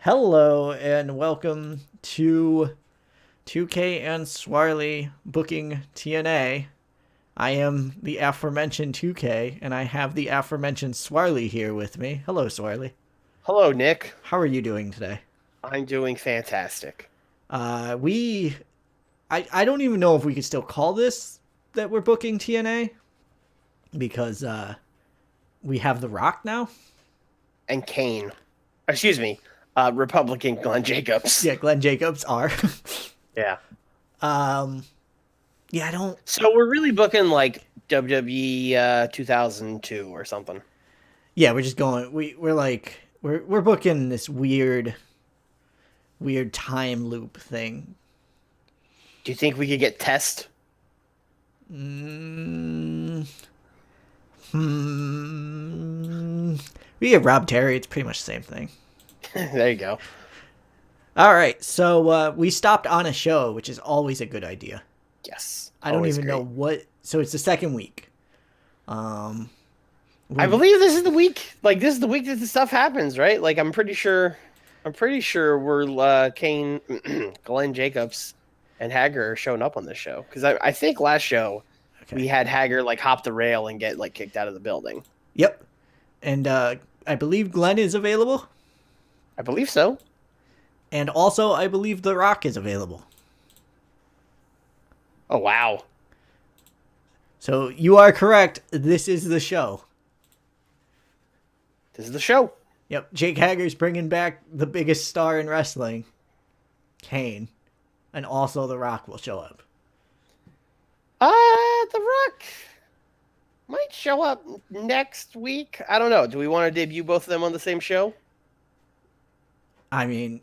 Hello and welcome to 2K and Swarley booking TNA. I am the aforementioned 2K and I have the aforementioned Swarley here with me. Hello, Swarley. Hello, Nick. How are you doing today? I'm doing fantastic. Uh, we, I don't even know if we could still call this that we're booking TNA because we have The Rock now. And Kane. Excuse me, Republican Glenn Jacobs. Yeah, Glenn Jacobs are. Yeah. um, yeah, I don't. So we're really booking like WWE 2002 or something. Yeah, we're just going. We're booking this weird time loop thing. Do you think we could get Test? Mm, hmm. We get Rob Terry. It's pretty much the same thing. There you go. All right, so we stopped on a show, which is always a good idea. Yes. I don't Always even know great. what. So it's the second week. Um, I we believe this is the week. Like this is the week that the stuff happens, right? Like I'm pretty sure. I'm pretty sure we're Kane, Glenn Jacobs, and Hager are showing up on this show because I think last show we okay. had Hager like hop the rail and get like kicked out of the building. Yep, and I believe Glenn is available, I believe so. and also I believe The Rock is available. Oh wow. So you are correct. This is the show. This is the show. Yep, Jake Hager's bringing back the biggest star in wrestling, Kane, and also The Rock will show up. The Rock might show up next week. I don't know. Do we want to debut both of them on the same show? I mean,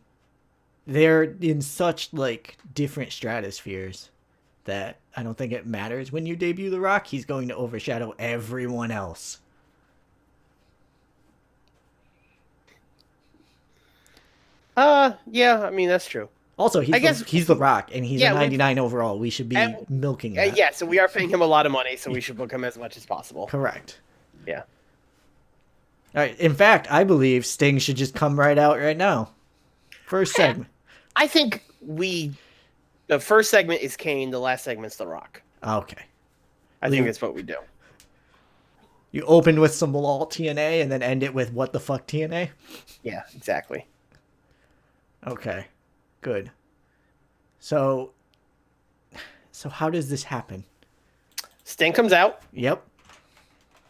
they're in such like different stratospheres that I don't think it matters when you debut The Rock. He's going to overshadow everyone else. Yeah, I mean that's true. Also, I guess he's The Rock and he's a yeah, we 99 overall. We should and be milking that. yeah, so we are paying him a lot of money, so we should book him as much as possible. Correct. Yeah. All right. In fact, I believe Sting should just come right out right now. First segment. I think the first segment is Kane, the last segment's The Rock. Okay. I think that's what we do. You open with some lol TNA and then end it with what the fuck TNA? Yeah, exactly. Okay. Good. So how does this happen? Sting comes out. Yep.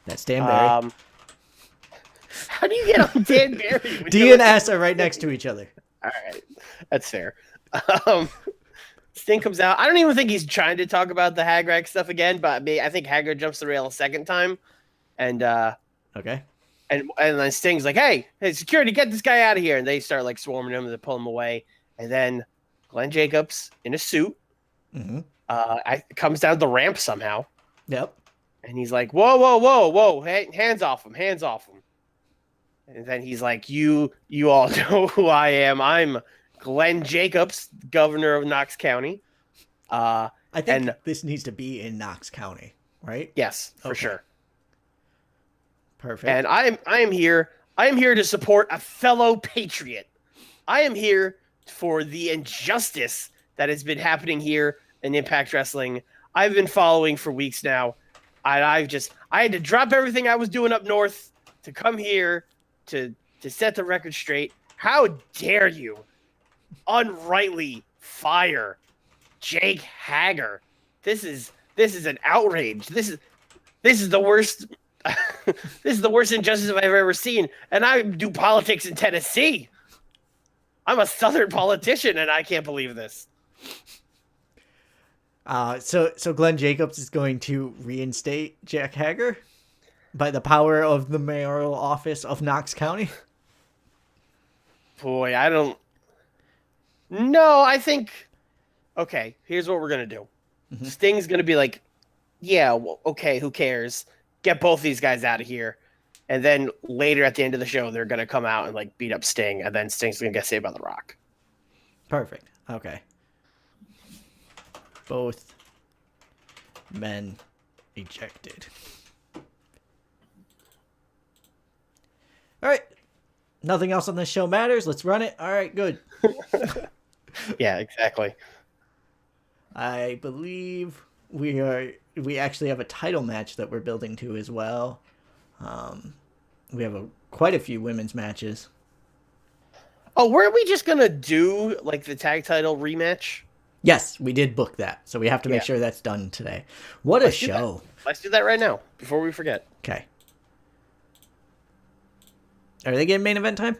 That's Dan Barry. How do you get on Dan Barry? D and S are right next to each other. All right, that's fair. Um, Sting comes out. I don't even think he's trying to talk about the Hagrag stuff again, but I think Haggard jumps the rail a second time, and Okay. and then Sting's like, "Hey, security, get this guy out of here!" And they start like swarming him and they pull him away. And then Glenn Jacobs in a suit comes down the ramp somehow, Yep. and he's like, "Whoa, whoa, whoa, whoa! Hey, hands off him! Hands off him!" And then he's like, "You all know who I am. I'm Glenn Jacobs, governor of Knox County." I think And this needs to be in Knox County, right? yes, for Okay. sure. Perfect. And I am here. I am here to support a fellow patriot. I am here for the injustice that has been happening here in Impact Wrestling. I've been following for weeks now. I had to drop everything I was doing up north to come here to set the record straight. How dare you unrightly fire Jake Hager? This is an outrage. This is the worst. This is the worst injustice I've ever seen. And I do politics in Tennessee. I'm a Southern politician, and I can't believe this. So Glenn Jacobs is going to reinstate Jack Hager by the power of the mayoral office of Knox County. Boy, I don't. No, I think. Okay, here's what we're gonna do. Sting's gonna be like, yeah, well, okay, who cares? Get both these guys out of here. And then later at the end of the show, they're gonna come out and like beat up Sting, and then Sting's gonna get saved by the Rock. Perfect. Okay. Both men ejected. All right. Nothing else on this show matters. Let's run it. All right, good. Yeah, exactly. I believe we actually have a title match that we're building to as well. We have quite a few women's matches. Oh, weren't we just gonna do like the tag title rematch? Yes, we did book that, so we have to make Yeah. sure that's done today. What a Let's do that. show. Let's do that right now before we forget. Okay. Are they getting main event time?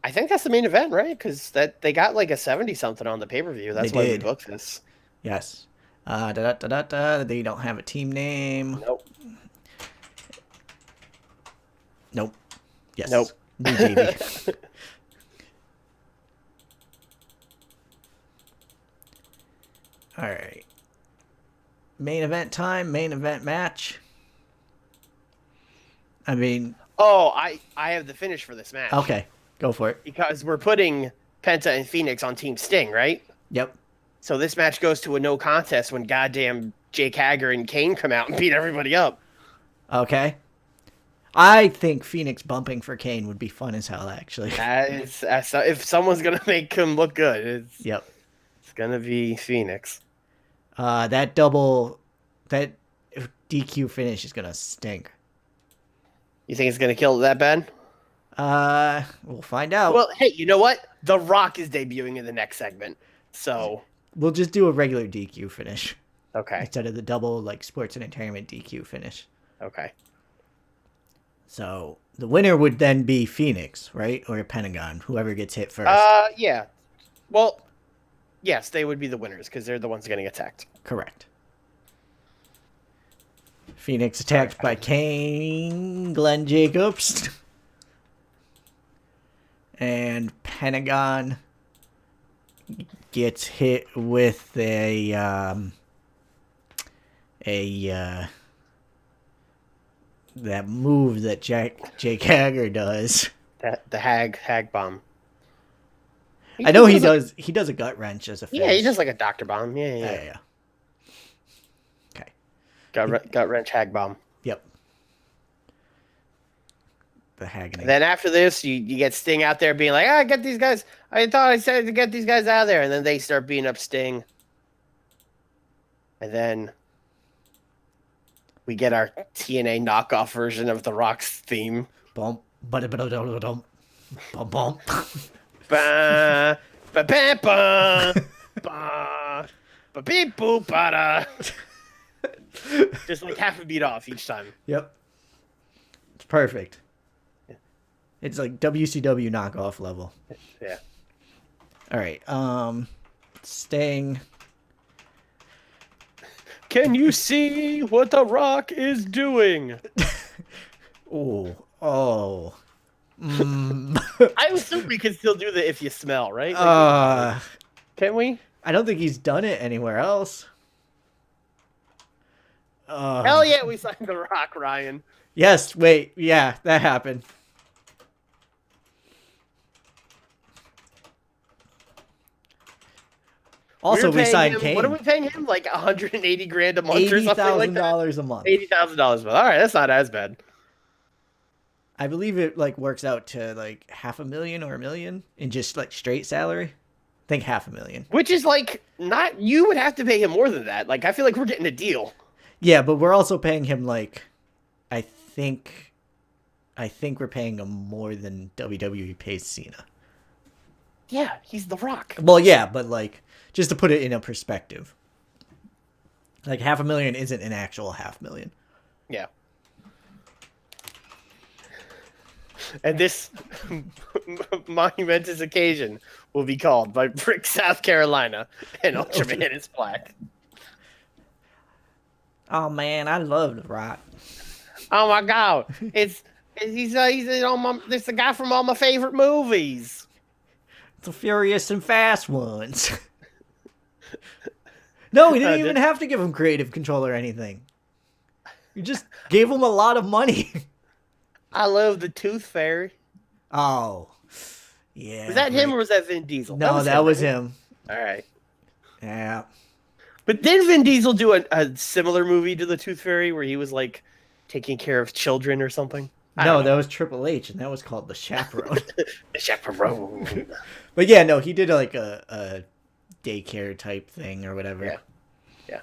I think that's the main event, right? Because that they got like a 70 something on the pay per view. That's They why did. we booked this. Yes. They don't have a team name. Nope. Nope. Yes. Nope. New baby. All right. Main event time. Main event match. I mean. Oh, I have the finish for this match. Okay. Go for it. Because we're putting Penta and Phoenix on Team Sting, right? Yep. So this match goes to a no contest when goddamn Jake Hager and Kane come out and beat everybody up. Okay. I think Phoenix bumping for Kane would be fun as hell, actually. If someone's gonna make him look good, Yep. it's gonna be Phoenix. That DQ finish is gonna stink. You think it's gonna kill it that bad? We'll find out. Well, hey, you know what? The Rock is debuting in the next segment, so We'll just do a regular DQ finish okay, instead of the double like sports and entertainment DQ finish. okay. So the winner would then be Phoenix, right, or Pentagon, whoever gets hit first. Yeah. Well, yes, they would be the winners because they're the ones getting attacked. Correct. Phoenix attacked by Kane, Glenn Jacobs, and Pentagon gets hit with that move that Jake Hager does. The hag bomb. I know he does. He does a gut wrench as a finish. Yeah, he does like a doctor bomb. Yeah. Okay. Gut wrench hag bomb. Yep. The Hagging. Then after this, you get Sting out there being like, get these guys. I thought I said to get these guys out of there. And then they start beating up Sting. And then we get our TNA knockoff version of The Rock's theme. Bump. Bum. Bum bum. Ba ba ba ba ba ba beep boop ba. Just like half a beat off each time. Yep. It's perfect. It's like WCW knockoff level. Yeah. All right. Sting. Can you see what The Rock is doing? Oh. I assume we can still do the if you smell, right? Can we? I don't think he's done it anywhere else. Hell yeah, we signed The Rock, Ryan. Yes, wait. Yeah, that happened. Also, we signed Kane. What are we paying him? Like 180 grand a month or something like that? $80,000 a month. $80,000 a month. All right, that's not as bad. I believe it like works out to like $500,000 or $1 million in just like straight salary. I think $500,000. Which is like not. You would have to pay him more than that. Like I feel like we're getting a deal. Yeah, but we're also paying him like, I think we're paying him more than WWE pays Cena. Yeah, he's The Rock. Well, yeah, but like just to put it in a perspective, like $500,000 isn't an actual $500,000. Yeah. And this monumentous occasion will be called by Brick, South Carolina, and Ultraman is black. Oh man, I love The Rock. Oh my God, he's in all my. This the guy from all my favorite movies. The Furious and Fast ones. No, we didn't even have to give him creative control or anything. We just gave him a lot of money. I love the Tooth Fairy. Oh, yeah. Was that him or was that Vin Diesel? No, that was him. All right. Yeah. But did Vin Diesel do a similar movie to the Tooth Fairy where he was like taking care of children or something? I No, don't that know. was Triple H, and that was called the Chaperone. The chaperone. But yeah, no, he did like a daycare type thing or whatever. Yeah, yeah.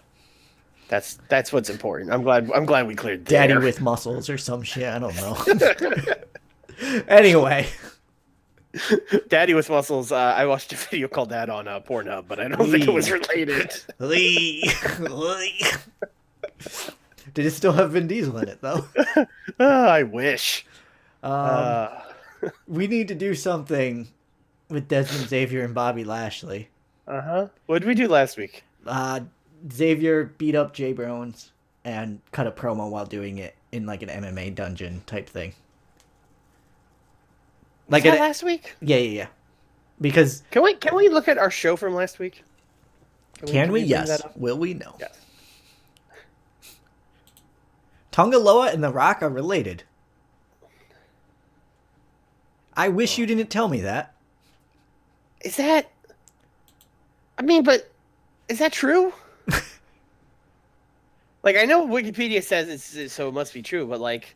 That's what's important. I'm glad we cleared Daddy there. with muscles or some shit. I don't know. Anyway, Daddy with muscles. I watched a video called that on Pornhub, but I don't think it was related. Lee. Did it still have Vin Diesel in it though? I wish. Um, we need to do something with Desmond Xavier and Bobby Lashley. What did we do last week? Xavier beat up Jay Brones and cut a promo while doing it in like an MMA dungeon type thing. Like that last week? Yeah. Because can we look at our show from last week? Can we? Yes. Will we? No. Yes. Tonga Loa and The Rock are related. I wish you didn't tell me that. Is that? I mean, but is that true? Like, I know Wikipedia says it's so it must be true, but like,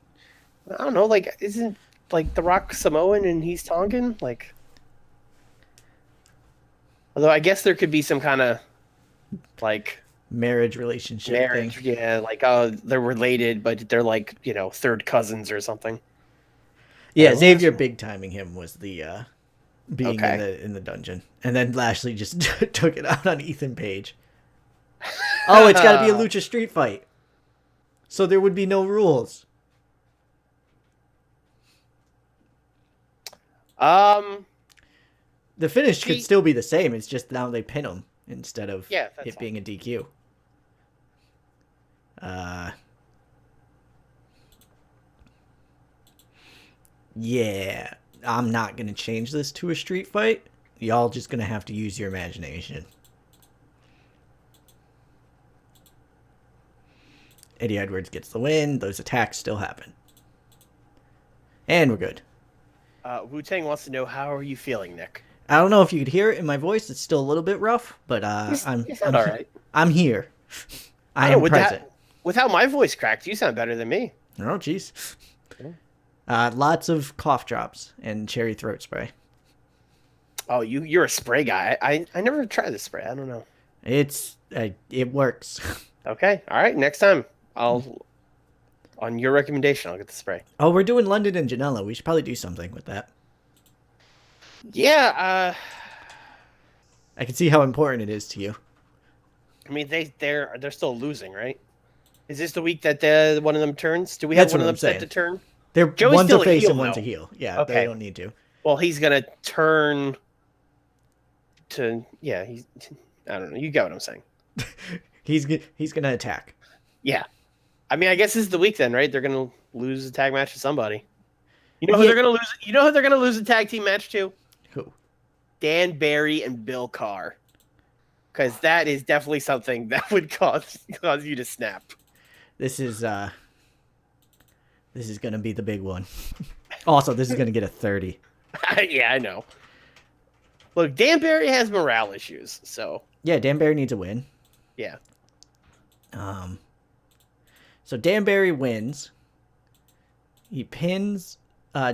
I don't know. Like, isn't like The Rock Samoan and he's Tongan? Like, although I guess there could be some kind of like marriage relationship thing. Yeah, like they're related, but they're like third cousins or something. Yeah, Xavier big timing him was the being in the dungeon, and then Lashley just took it out on Ethan Page. Oh, it's got to be a lucha street fight, so there would be no rules. The finish could still be the same. It's just now they pin him instead of it being a DQ. Yeah, I'm not going to change this to a street fight. Y'all just going to have to use your imagination. Eddie Edwards gets the win. Those attacks still happen. And we're good. Wu-Tang wants to know, how are you feeling, Nick? I don't know if you could hear it in my voice. It's still a little bit rough, but you sound all right. I'm here. I am present. With how my voice cracked, you sound better than me. Oh, jeez. Lots of cough drops and cherry throat spray. Oh, you're a spray guy. I never tried this spray. I don't know. It works. Okay. All right. Next time, on your recommendation, I'll get the spray. Oh, we're doing London and Janela. We should probably do something with that. Yeah. I can see how important it is to you. I mean, they're still losing, right? Is this the week that one of them turns? Do we have one of them set to turn? One's a face and one's a heel. Yeah, okay. They don't need to. Well, he's gonna turn to I don't know. You get what I'm saying. He's gonna attack. Yeah, I mean, I guess this is the week then, right? They're gonna lose a tag match to somebody. You know who they're gonna lose? You know who they're gonna lose a tag team match to? Who? Dan Barry and Bill Carr. Because that is definitely something that would cause you to snap. This is gonna be the big one. Also, this is gonna get a 30. Yeah, I know. Look, Dan Barry has morale issues, so yeah, Dan Barry needs a win. Yeah. So Dan Barry wins. He pins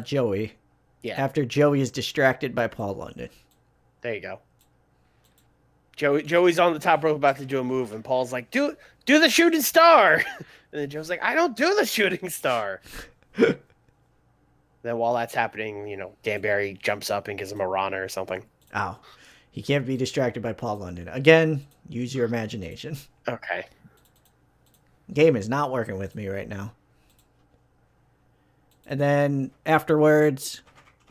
Joey. Yeah. After Joey is distracted by Paul London. There you go. Joey's on the top rope about to do a move, and Paul's like, "Do the shooting star," and then Joe's like, "I don't do the shooting star." Then while that's happening, Dan Barry jumps up and gives him a Rana or something. Ow. He can't be distracted by Paul London. Again, use your imagination. Okay. Game is not working with me right now. And then afterwards,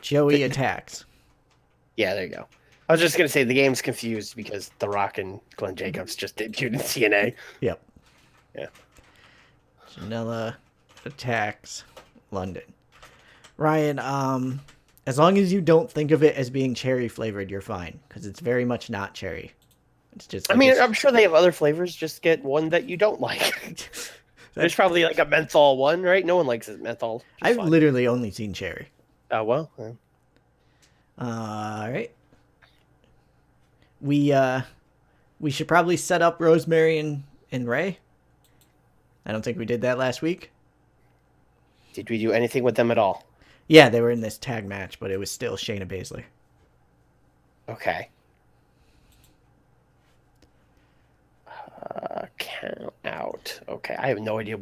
Joey attacks. Yeah, there you go. I was just going to say the game's confused because The Rock and Glenn Jacobs just debuted in TNA. Yep. Yeah. Janela attacks London. Ryan, as long as you don't think of it as being cherry flavored, you're fine. Because it's very much not cherry. It's just. I'm sure they have other flavors. Just get one that you don't like. There's probably like a menthol one, right? No one likes menthol. I've literally only seen cherry. Oh, well. Yeah. All right. We should probably set up Rosemary and Ray. I don't think we did that last week. Did we do anything with them at all? Yeah, they were in this tag match, but it was still Shayna Baszler. Okay. Count out. Okay, I have no idea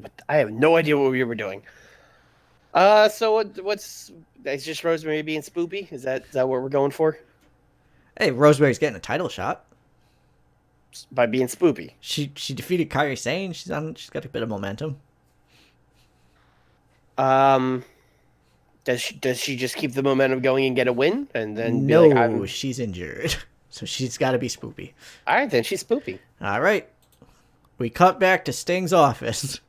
what we were doing. So what's it's just Rosemary being spoopy? Is that what we're going for? Hey, Rosemary's getting a title shot. By being spoopy. She defeated Kairi Sane. She's got a bit of momentum. Um, does she just keep the momentum going and get a win, and then be like, No, I'm she's injured, so she's got to be spoopy. all right? Then she's spoopy. All right, we cut back to Sting's office.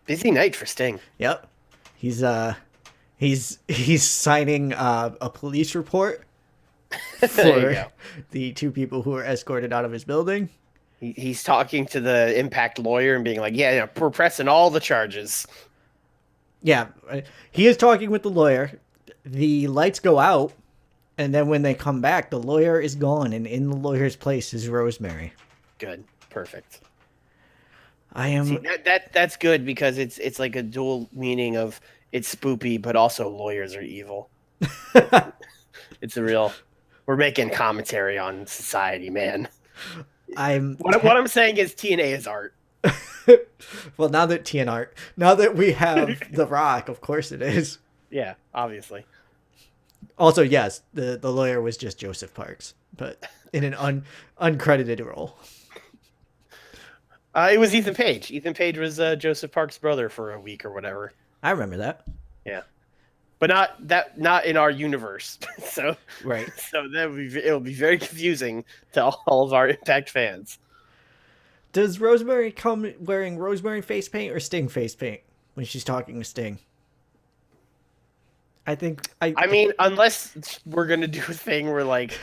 Busy night for Sting. Yep, he's signing a police report for the two people who were escorted out of his building. He's talking to the Impact lawyer and being like, yeah, we're pressing all the charges. Yeah, he is talking with the lawyer. The lights go out, and then when they come back, the lawyer is gone, and in the lawyer's place is Rosemary. Good, perfect. I am. See, that's good because it's like a dual meaning of it's spoopy, but also lawyers are evil. It's a real. We're making commentary on society, man. What I'm saying is TNA is art. Well, now that we have The Rock, of course it is. Yeah, obviously. Also, yes, the lawyer was just Joseph Parks, but in an uncredited role. It was Ethan Page. Ethan Page was Joseph Parks' brother for a week or whatever. I remember that. Yeah, but not in our universe. So right. So it'll be very confusing to all of our Impact fans. Does Rosemary come wearing Rosemary face paint or Sting face paint when she's talking to Sting? I mean, unless we're gonna do a thing where like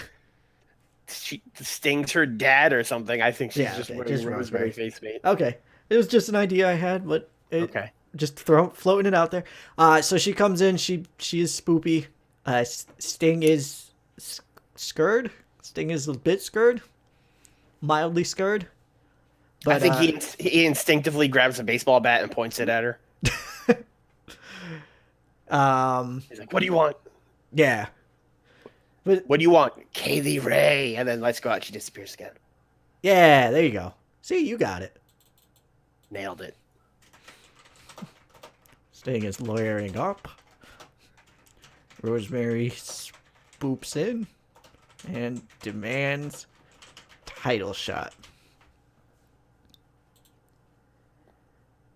she stings her dad or something, I think she's just wearing Rosemary face paint. Okay, it was just an idea I had, but okay, just floating it out there. So she comes in. She is spoopy. Sting is scared. Sting is a bit scared, mildly scared. But, I think he instinctively grabs a baseball bat and points it at her. He's like, "What do you want?" Yeah. But what do you want? Kaylee Ray. And then let's go out. She disappears again. Yeah, there you go. See, you got it. Nailed it. Sting is lawyering up. Rosemary spoops in and demands title shot.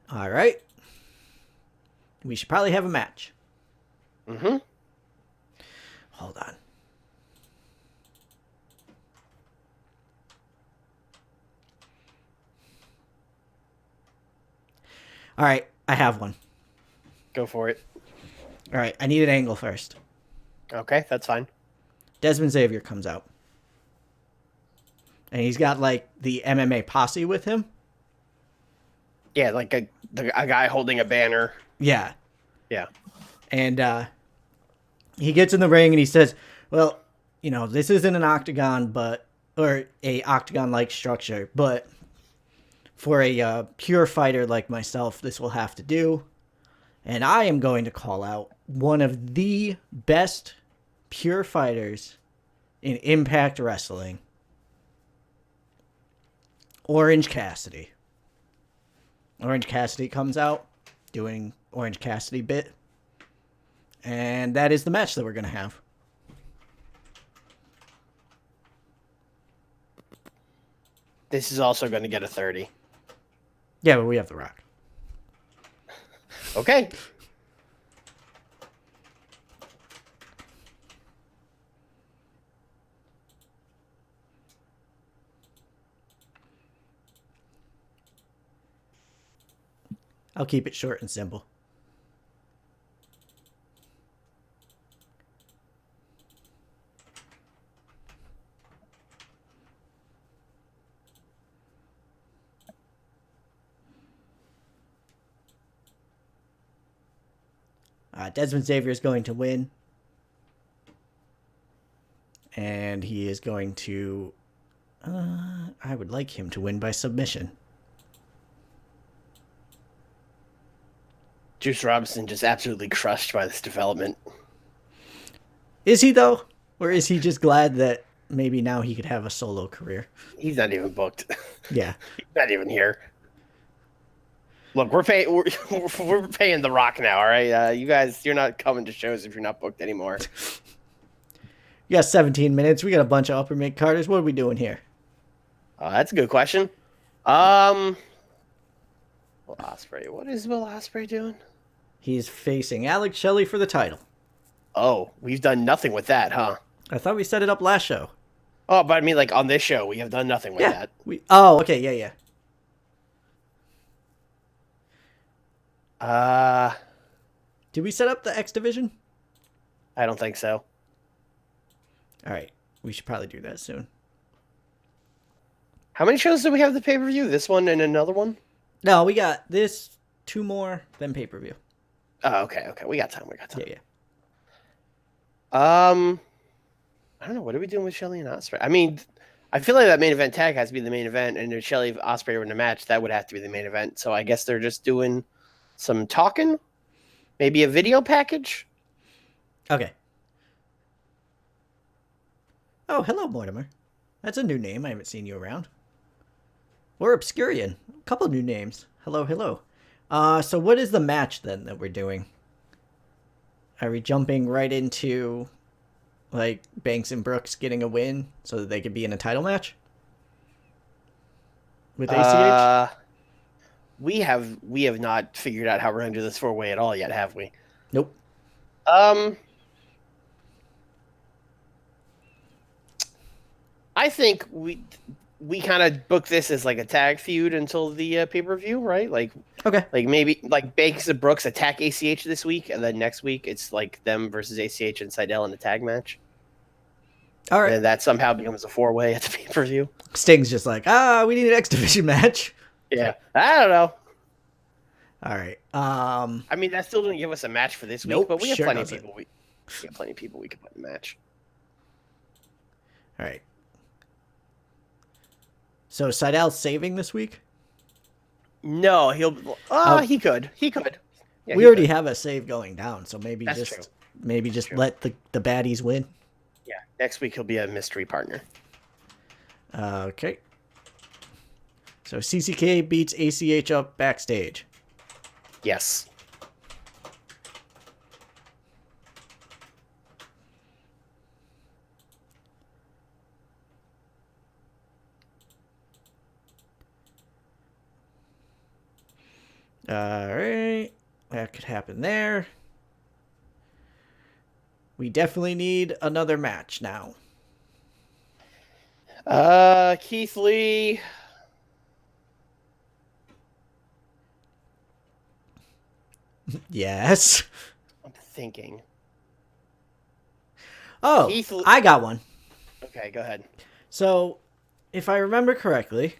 All right. We should probably have a match. Mm-hmm. Hold on. All right, I have one. Go for it. All right, I need an angle first. Okay, that's fine. Desmond Xavier comes out. And he's got, like, the MMA posse with him. Yeah, like a guy holding a banner. Yeah. Yeah. And he gets in the ring and he says, well, you know, this isn't an octagon, or a octagon-like structure, but for a pure fighter like myself, this will have to do. And I am going to call out one of the best pure fighters in Impact Wrestling, Orange Cassidy. Orange Cassidy comes out doing Orange Cassidy bit. And that is the match that we're going to have. This is also going to get a 30. Yeah, but we have The Rock. Okay. I'll keep it short and simple. Desmond Xavier is going to win. And he is going to... I would like him to win by submission. Juice Robinson just absolutely crushed by this development. Is he, though? Or is he just glad that maybe now he could have a solo career? He's not even booked. Yeah. He's not even here. Look, we're paying The Rock now, all right? You guys, you're not coming to shows if you're not booked anymore. We got 17 minutes. We got a bunch of upper mid carders. What are we doing here? That's a good question. Will Ospreay. What is Will Ospreay doing? He's facing Alex Shelley for the title. Oh, we've done nothing with that, huh? I thought we set it up last show. Oh, but I mean, like on this show, we have done nothing with that. Oh, okay, yeah. Did we set up the X Division? I don't think so. All right, we should probably do that soon. How many shows do we have the pay-per-view? This one and another one? No, we got this, 2 more, then pay-per-view. Oh, okay. We got time. Yeah. I don't know. What are we doing with Shelley and Ospreay? I mean, I feel like that main event tag has to be the main event, and if Shelley Ospreay were in a match, that would have to be the main event. So I guess they're just doing some talking, maybe a video package. Okay. Oh, hello, Mortimer. That's a new name. I haven't seen you around. Or Obscurian. A couple new names. Hello. So what is the match then that we're doing? Are we jumping right into like Banks and Brooks getting a win so that they could be in a title match with ACH? We have not figured out how we're going to do this 4-way at all yet, have we? Nope. I think we kind of book this as like a tag feud until the pay-per-view, right? Like, okay, like maybe like Banks and Brooks attack ACH this week, and then next week it's like them versus ACH and Seidel in a tag match. All right, and that somehow becomes a 4-way at the pay-per-view. Sting's just like, we need an X Division match. Yeah, I don't know. All right. I mean, that still doesn't give us a match for this week, Nope, but we have sure plenty doesn't. of people. We have plenty of people we could put in the match. All right. So Seidel's saving this week? No, he could. Yeah, we already have a save going down, so maybe That's just true. let the baddies win. Yeah, next week he'll be a mystery partner. Okay. So CCK beats ACH up backstage. Yes. All right. That could happen there. We definitely need another match now. Keith Lee. Yes. I'm thinking. Oh, I got one. Okay, go ahead. So, if I remember correctly,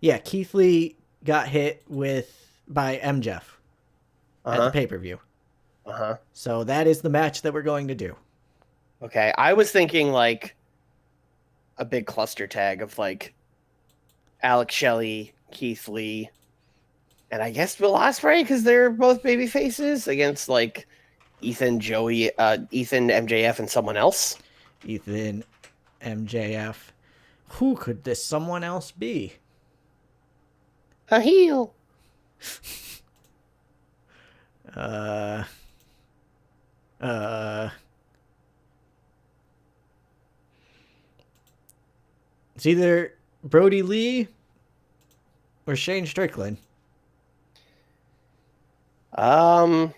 yeah, Keith Lee got hit by MJF at the pay-per-view. So that is the match that we're going to do. Okay, I was thinking like a big cluster tag of like Alex Shelley, Keith Lee, and I guess Will Ospreay because they're both baby faces against like Ethan, MJF, and someone else. Ethan, MJF. Who could this someone else be? A heel. It's either Brody Lee or Shane Strickland. I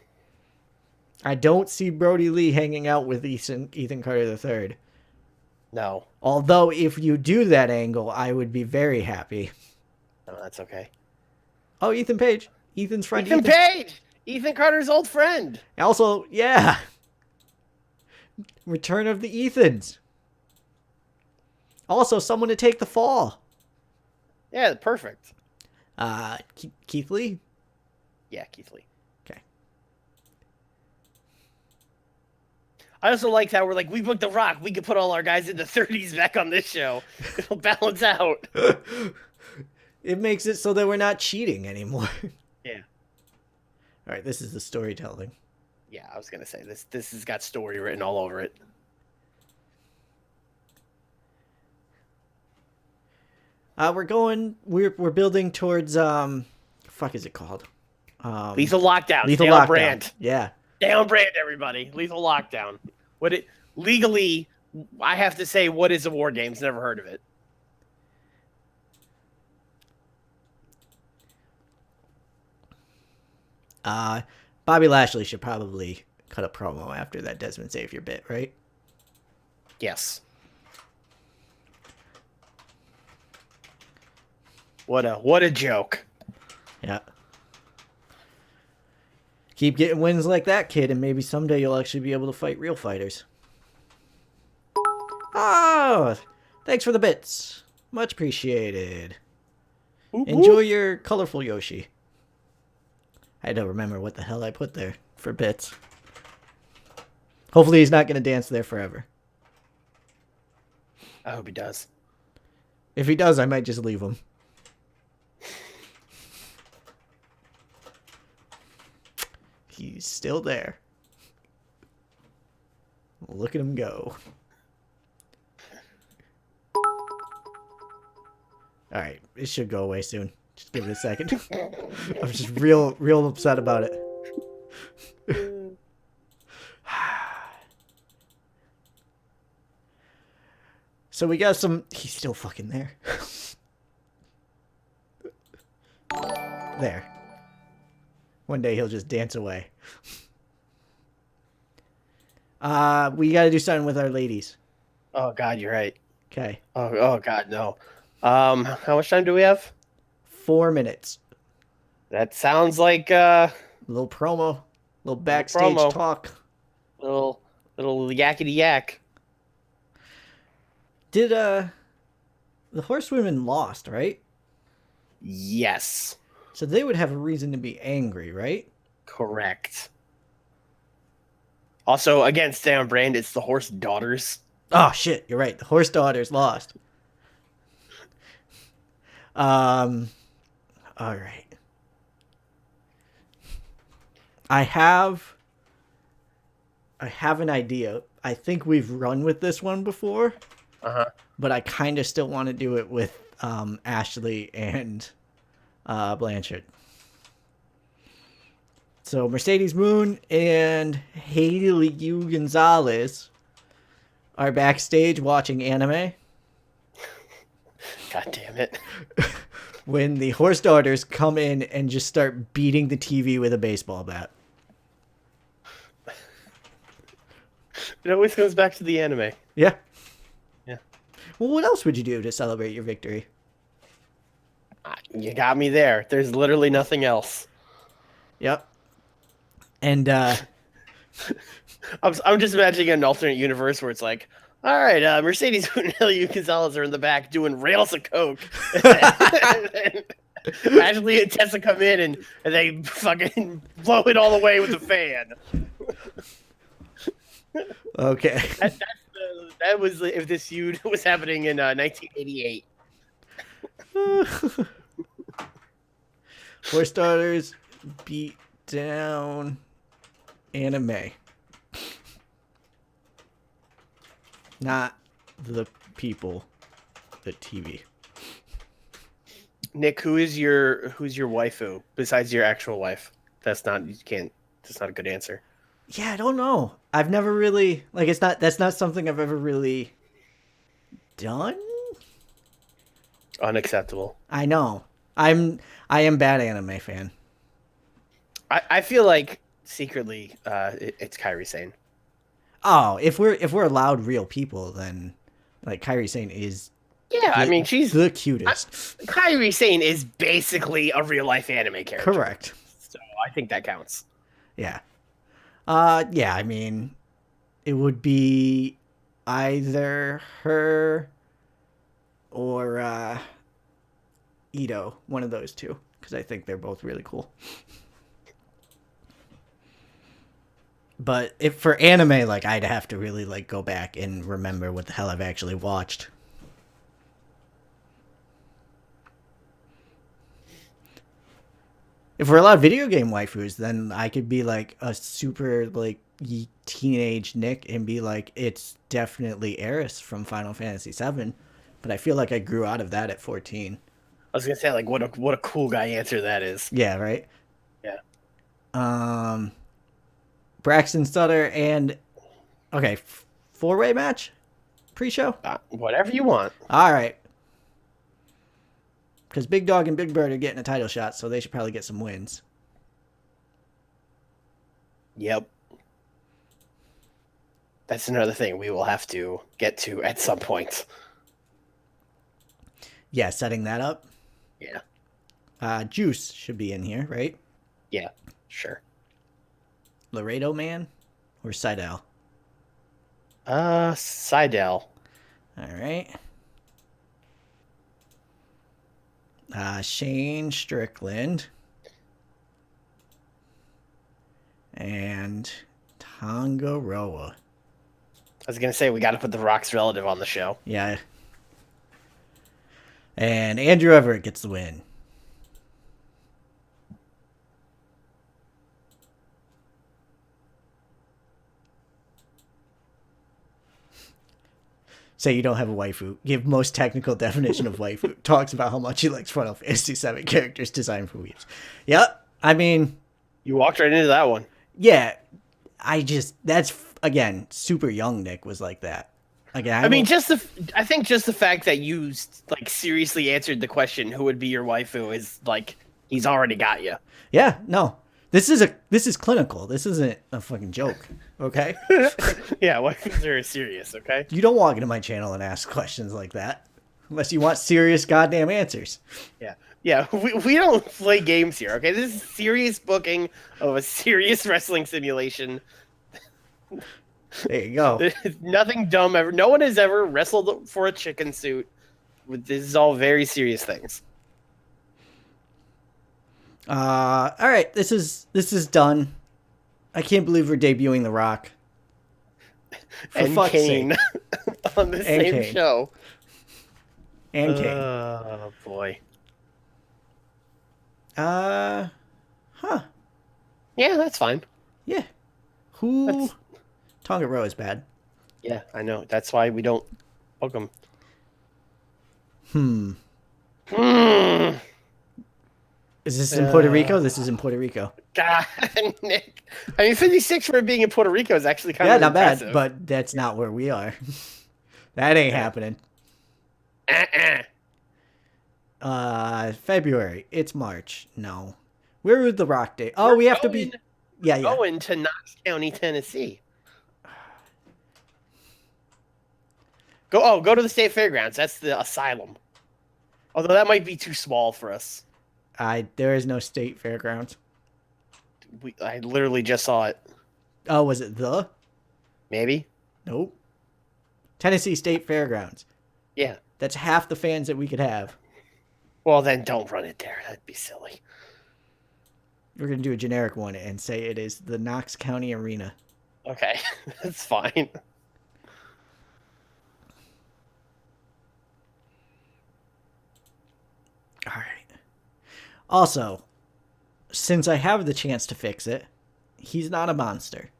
don't see Brody Lee hanging out with Ethan Carter III. No. Although, if you do that angle, I would be very happy. No, that's okay. Oh, Ethan Page. Ethan's friend. Ethan Page! Ethan Carter's old friend. Also, yeah. Return of the Ethans. Also, someone to take the fall. Yeah, perfect. Keith Lee? Yeah, Keith Lee. Okay. I also like how we're like, we booked The Rock. We could put all our guys in the 30s back on this show. It'll balance out. It makes it so that we're not cheating anymore. Yeah. All right, this is the storytelling. Yeah, I was gonna say this has got story written all over it. We're building towards fuck is it called? Lethal Lockdown. Lethal Stay on Lockdown. brand. Yeah. Stay on brand, everybody. Lethal Lockdown. Legally, I have to say, what is a war games? Never heard of it. Bobby Lashley should probably cut a promo after that Desmond Xavier bit, right? Yes. What a joke. Yeah. Keep getting wins like that, kid, and maybe someday you'll actually be able to fight real fighters. Oh, thanks for the bits. Much appreciated. Enjoy your colorful Yoshi. I don't remember what the hell I put there for bits. Hopefully he's not going to dance there forever. I hope he does. If he does, I might just leave him. He's still there. Look at him go. Alright, it should go away soon. Just give it a second. I'm just real upset about it. So we got some... He's still fucking there. There. One day he'll just dance away. We gotta do something with our ladies. Oh God, you're right. Okay. Oh God, no. How much time do we have? 4 minutes. That sounds like Little promo. Little backstage promo. talk. little yakety yak. Did the horsewomen lost, right? Yes. So they would have a reason to be angry, right? Correct. Also, again, stay on brand. It's the horse daughters. Oh shit, you're right. The horse daughters lost. All right. I have an idea. I think we've run with this one before. But I kind of still want to do it with Ashley and Blanchard. So Mercedes Moon and Haley Yu Gonzalez are backstage watching anime. God damn it. When the horse daughters come in and just start beating the TV with a baseball bat. It always comes back to the anime. Yeah. Yeah. Well, what else would you do to celebrate your victory? You got me there. There's literally nothing else. Yep. And I'm just imagining an alternate universe where it's like, all right, Mercedes and Helio Gonzalez are in the back doing rails of coke. Ashley and Tessa come in and they fucking blow it all the way with the fan. okay. That was if this feud was happening in 1988. Horse daughters beat down anime. Not the people, the TV. Nick, who's your waifu besides your actual wife? That's not a good answer. Yeah, I don't know. I've never really that's not something I've ever really done. Unacceptable. I know. I am bad anime fan. I feel like secretly it's Kairi Sane. Oh, if we're allowed real people, then like Kairi Sane is I mean she's the cutest. Kairi Sane is basically a real life anime character. Correct. So I think that counts. Yeah. Yeah, I mean it would be either her or Ito, one of those two, because I think they're both really cool. But if for anime, like I'd have to really like go back and remember what the hell I've actually watched. If we're allowed video game waifus, then I could be like a super like teenage Nick and be like, it's definitely Eris from Final Fantasy VII. But I feel like I grew out of that at 14. I was gonna say like what a cool guy answer that is. Yeah, right. Yeah. Braxton Sutter and okay, four-way match pre-show. Whatever you want. All right, because Big Dog and Big Bird are getting a title shot, so they should probably get some wins. Yep. That's another thing we will have to get to at some point. Yeah, setting that up. Yeah. Juice should be in here, right? Yeah. Sure. Laredo Man or Seidel? Seidel. All right. Shane Strickland and Tangaroa. I was gonna say we got to put the Rock's relative on the show. Yeah. And Andrew Everett gets the win. Say you don't have a waifu. Give most technical definition of waifu. Talks about how much he likes Final Fantasy VII characters designed for weebs. Yep. I mean, You walked right into that one. yeah. That's again super young. Nick was like that. Again, I mean, I think just the fact that you like seriously answered the question, "Who would be your waifu?" is like he's already got you. Yeah. No. This is clinical. This isn't a fucking joke. Okay. Yeah, waifus are serious. Okay. You don't walk into my channel and ask questions like that unless you want serious goddamn answers. Yeah. We don't play games here. Okay, this is serious booking of a serious wrestling simulation. There you go. There's nothing dumb ever. No one has ever wrestled for a chicken suit. This is all very serious things. All right. This is done. I can't believe we're debuting The Rock. For And fuck's Kane sake. on the And same Kane. show. And King. Oh boy. Huh. Yeah, that's fine. Yeah. Who? That's- Tonga Row is bad. Yeah, I know. That's why we don't book them. Hmm. Hmm. Is this in Puerto Rico? This is in Puerto Rico. God, Nick. I mean, 56 for being in Puerto Rico is actually kind Yeah, of not impressive. bad, but that's not where we are. That ain't happening. February. It's March. No. Where would The Rock Day? Oh, we have to be. Yeah. Going to Knox County, Tennessee. Go to the state fairgrounds. That's the asylum. Although that might be too small for us. There is no state fairgrounds. I literally just saw it. Oh, was it the? Maybe. Nope. Tennessee State Fairgrounds. Yeah. That's half the fans that we could have. Well, then don't run it there. That'd be silly. We're going to do a generic one and say it is the Knox County Arena. Okay, that's fine. All right. Also, since I have the chance to fix it, he's not a monster.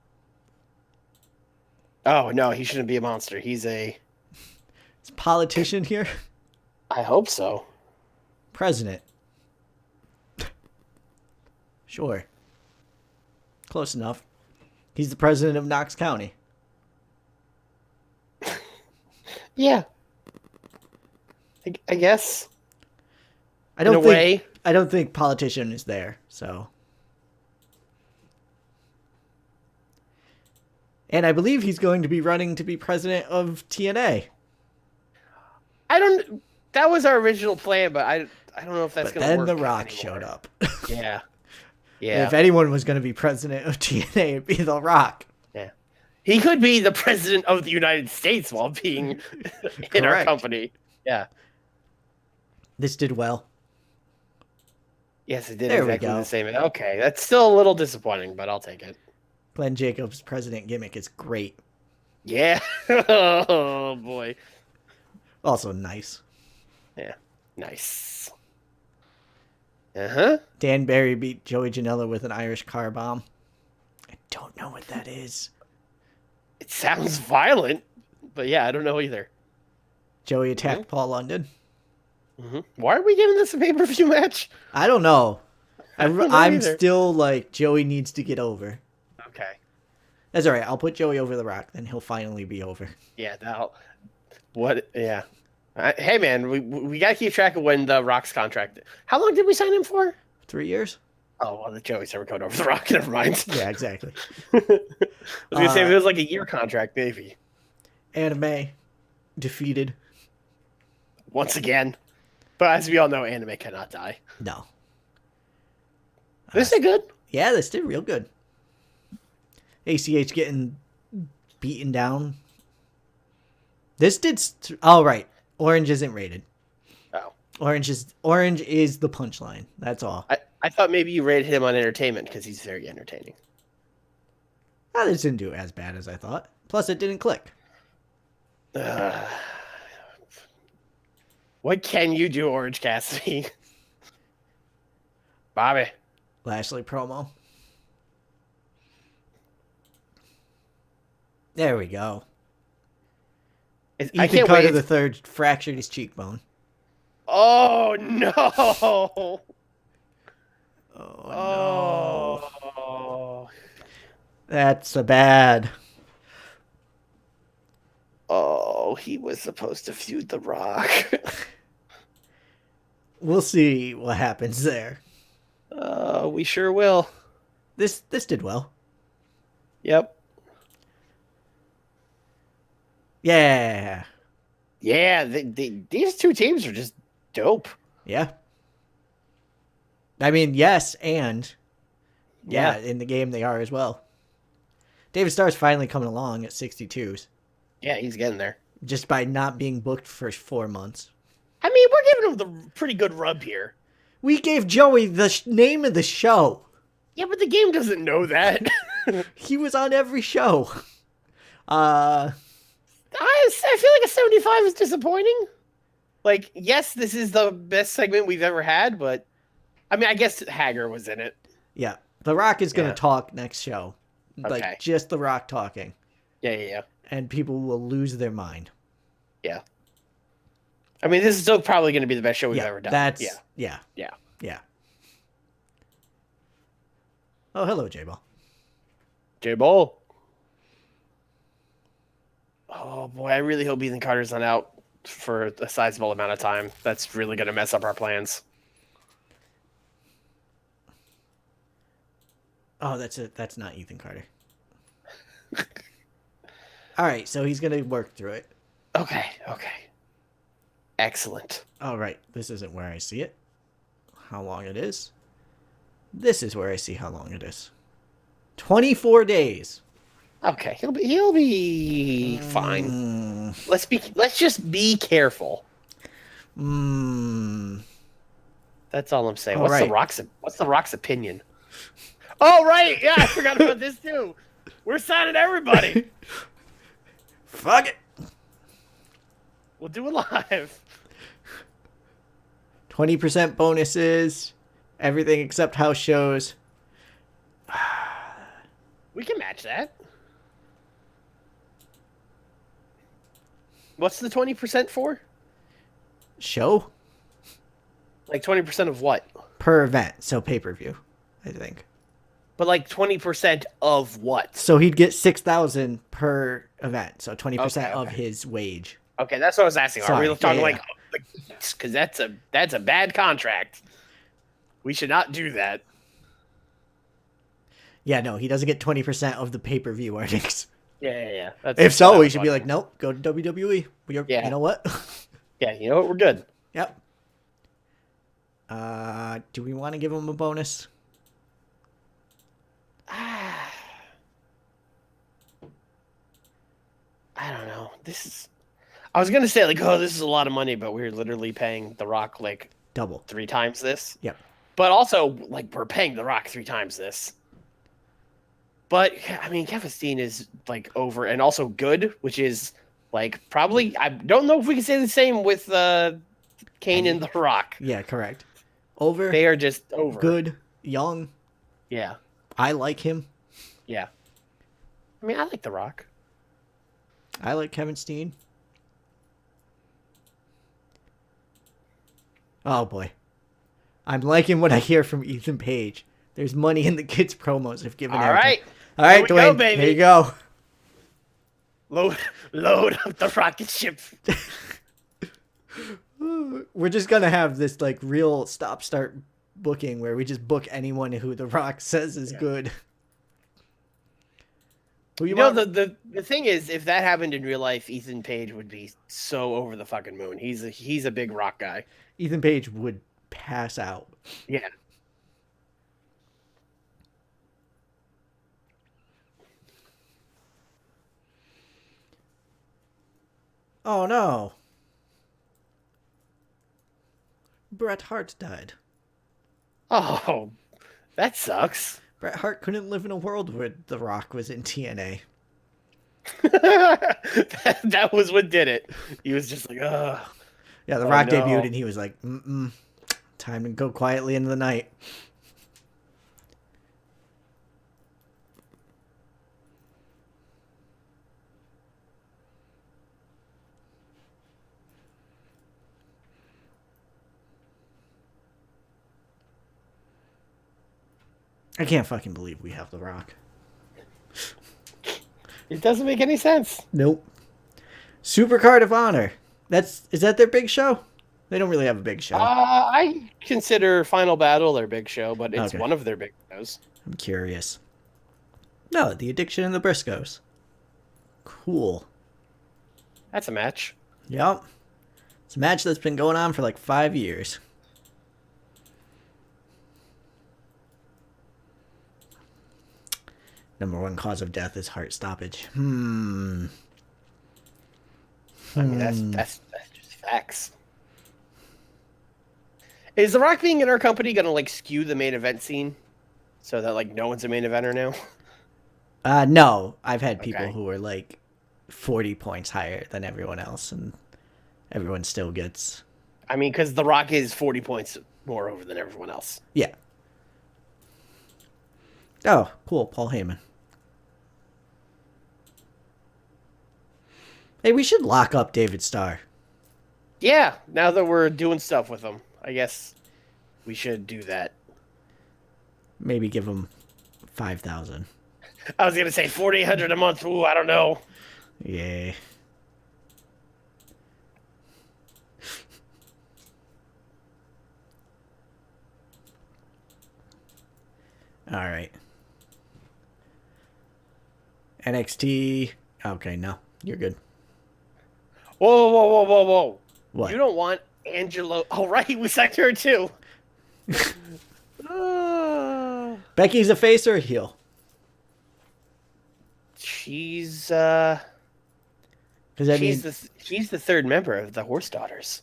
Oh no, he shouldn't be a monster. He's a. It's a politician here. I hope so. President. Sure. Close enough. He's the president of Knox County. Yeah. I guess. I don't In a think way. I don't think politician is there, so. And I believe he's going to be running to be president of TNA. That was our original plan, but I don't know if that's But going to work. then The Rock anymore. showed up. Yeah. And Yeah. if anyone was going to be president of TNA, it'd be The Rock. Yeah. He could be the president of the United States while being in our Correct. company. Yeah. This did well. Yes, it did There we exactly go. the same. Okay, that's still a little disappointing, but I'll take it. Glenn Jacobs' president gimmick is great. Yeah. Oh boy. Also nice. Yeah. Nice. Uh-huh. Dan Barry beat Joey Janela with an Irish car bomb. I don't know what that is. It sounds violent, but yeah, I don't know either. Joey attacked Paul London. Why are we giving this a pay-per-view match? I don't know. don't know I'm either. still like, Joey needs to get over. Okay. That's all right. I'll put Joey over The Rock, then he'll finally be over. Yeah, that'll... What? Yeah. Hey, man, we got to keep track of when the Rock's contract... How long did we sign him for? 3 years? Oh, well, the Joey's never going over The Rock. Never mind. Yeah, exactly. I was going to say, if it was like a year contract, maybe. Anime defeated. Once again. But as we all know, anime cannot die. No. This is good. Yeah, this did real good. ACH getting beaten down. This did... Oh, right. Orange isn't rated. Oh. Orange is the punchline. That's all. I thought maybe you rated him on entertainment because he's very entertaining. Oh, this didn't do as bad as I thought. Plus, it didn't click. What can you do, Orange Cassidy? Bobby. Lashley promo. There we go. I Ethan can't Carter wait. the third fractured his cheekbone. Oh, no. Oh, no. Oh. That's a bad. Oh, he was supposed to feud The Rock. We'll see what happens there. We sure will. This did well. Yep. Yeah. Yeah, these two teams are just dope. Yeah. I mean, yes, and yeah, Yeah. in the game they are as well. David Starr's finally coming along at 62s. Yeah, he's getting there. Just by not being booked for 4 months. I mean, we're giving him the pretty good rub here. We gave Joey the name of the show. Yeah, but the game doesn't know that. He was on every show. I feel like a 75 is disappointing. Like, yes, this is the best segment we've ever had, but I mean, I guess Hager was in it. Yeah. The Rock is going to talk next show. Okay. Like, just The Rock talking. Yeah. And people will lose their mind. Yeah. I mean, this is still probably going to be the best show we've ever done. Yeah. Yeah. Oh, hello, J-Ball. J-Ball. Oh, boy, I really hope Ethan Carter's not out for a sizable amount of time. That's really going to mess up our plans. Oh, that's not Ethan Carter. All right, so he's going to work through it. Okay. Excellent. All right, this isn't where I see it. How long it is. This is where I see how long it is. 24 days. Okay, he'll be fine. Let's just be careful. That's all I'm saying. All right. What's the Rock's opinion? Oh right, yeah, I forgot about this too. We're signing everybody. Fuck it. We'll do it live. 20% bonuses. Everything except house shows. We can match that. What's the 20% for? Show? Like 20% of what? Per event. So pay-per-view, I think. But like 20% of what? So he'd get 6,000 per event. So 20% of Okay. his wage. Okay, that's what I was asking. Are Sorry, we talking yeah. because that's a bad contract. We should not do that. Yeah, no, he doesn't get 20% of the pay-per-view earnings. Yeah. If so, we should be like, nope, go to WWE. Yeah. You know what? Yeah, you know what? We're good. Yep. Do we want to give him a bonus? I don't know. I was gonna say like, oh, this is a lot of money, but we're literally paying The Rock like Double. 3 times this. Yep. But also, like, we're paying The Rock 3 times this. But I mean, Kevin Steen is like over and also good, which is like probably I don't know if we can say the same with Kane and Any? The Rock. Yeah, correct. Over, They are just over. good, young. Yeah, I like him. yeah. I mean, I like The Rock. I like Kevin Steen. Oh boy. I'm liking what I hear from Ethan Page. There's money in the kids' promos if given All airtime. right, All right, here we go, Dwayne. baby. Here you go. Load up the rocket ship. We're just gonna have this like real stop-start booking where we just book anyone who The Rock says is good. Who You know, the thing is, if that happened in real life, Ethan Page would be so over the fucking moon. He's a big Rock guy. Ethan Page would pass out. Yeah. Oh no. Bret Hart died. Oh, that sucks. Bret Hart couldn't live in a world where The Rock was in TNA. that was what did it. He was just like, ugh. Yeah, The Rock debuted and he was like, time to go quietly into the night. I can't fucking believe we have The Rock. It doesn't make any sense. Nope. Supercard of Honor. Is that their big show? They don't really have a big show. I consider Final Battle their big show, but it's Okay. one of their big shows. I'm curious. No, The Addiction and the Briscoes. Cool. That's a match. Yep. It's a match that's been going on for like 5 years. Number one cause of death is heart stoppage. I mean, that's just facts. Is The Rock being in our company gonna like skew the main event scene, so that like no one's a main eventer now? No. I've had people Okay. who are like 40 points higher than everyone else, and everyone still gets... I mean, because The Rock is 40 points more over than everyone else. Yeah. Oh, cool. Paul Heyman. Hey, we should lock up David Starr. Yeah, now that we're doing stuff with him, I guess we should do that. Maybe give him 5,000. I was gonna say 4,800 a month. Ooh, I don't know. Yeah. All right. NXT. Okay, no. You're good. Whoa, whoa, whoa, whoa, whoa! What? You don't want Angelo? Oh, right, we sucked her too. Becky's a face or a heel? She's Because she's the third member of the Horse Daughters,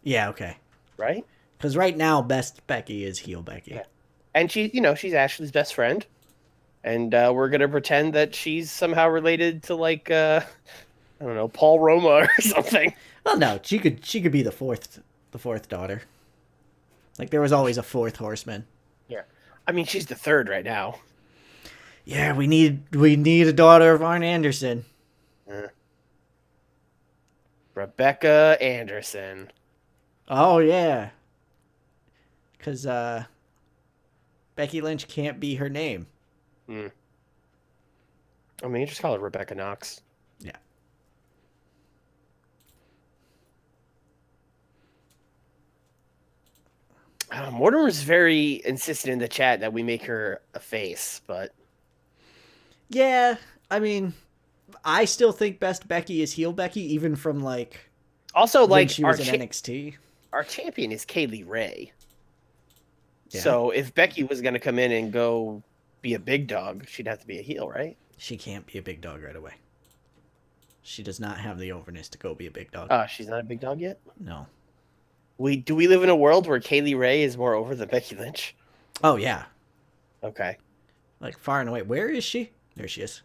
yeah, okay. right? Because right now, best Becky is heel Becky. Yeah. And she's Ashley's best friend, and we're gonna pretend that she's somehow related to like I don't know, Paul Roma or something. Well, no, she could be the fourth daughter. Like there was always a fourth horseman. Yeah, I mean she's the third right now. Yeah, we need a daughter of Arn Anderson. Rebecca Anderson. Oh yeah. Because Becky Lynch can't be her name. I mean, you just call her Rebecca Knox. Yeah. Mortimer's very insistent in the chat that we make her a face, but Yeah, I mean, I still think best Becky is heel Becky, even from like also when like she was in NXT. our champion is Kaylee Ray. Yeah. So if Becky was going to come in and go be a big dog, she'd have to be a heel, right? She can't be a big dog right away. She does not have the overness to go be a big dog. She's not a big dog yet? No. Do we live in a world where Kaylee Ray is more over than Becky Lynch? Oh yeah. Okay. Like far and away. Where is she? There she is.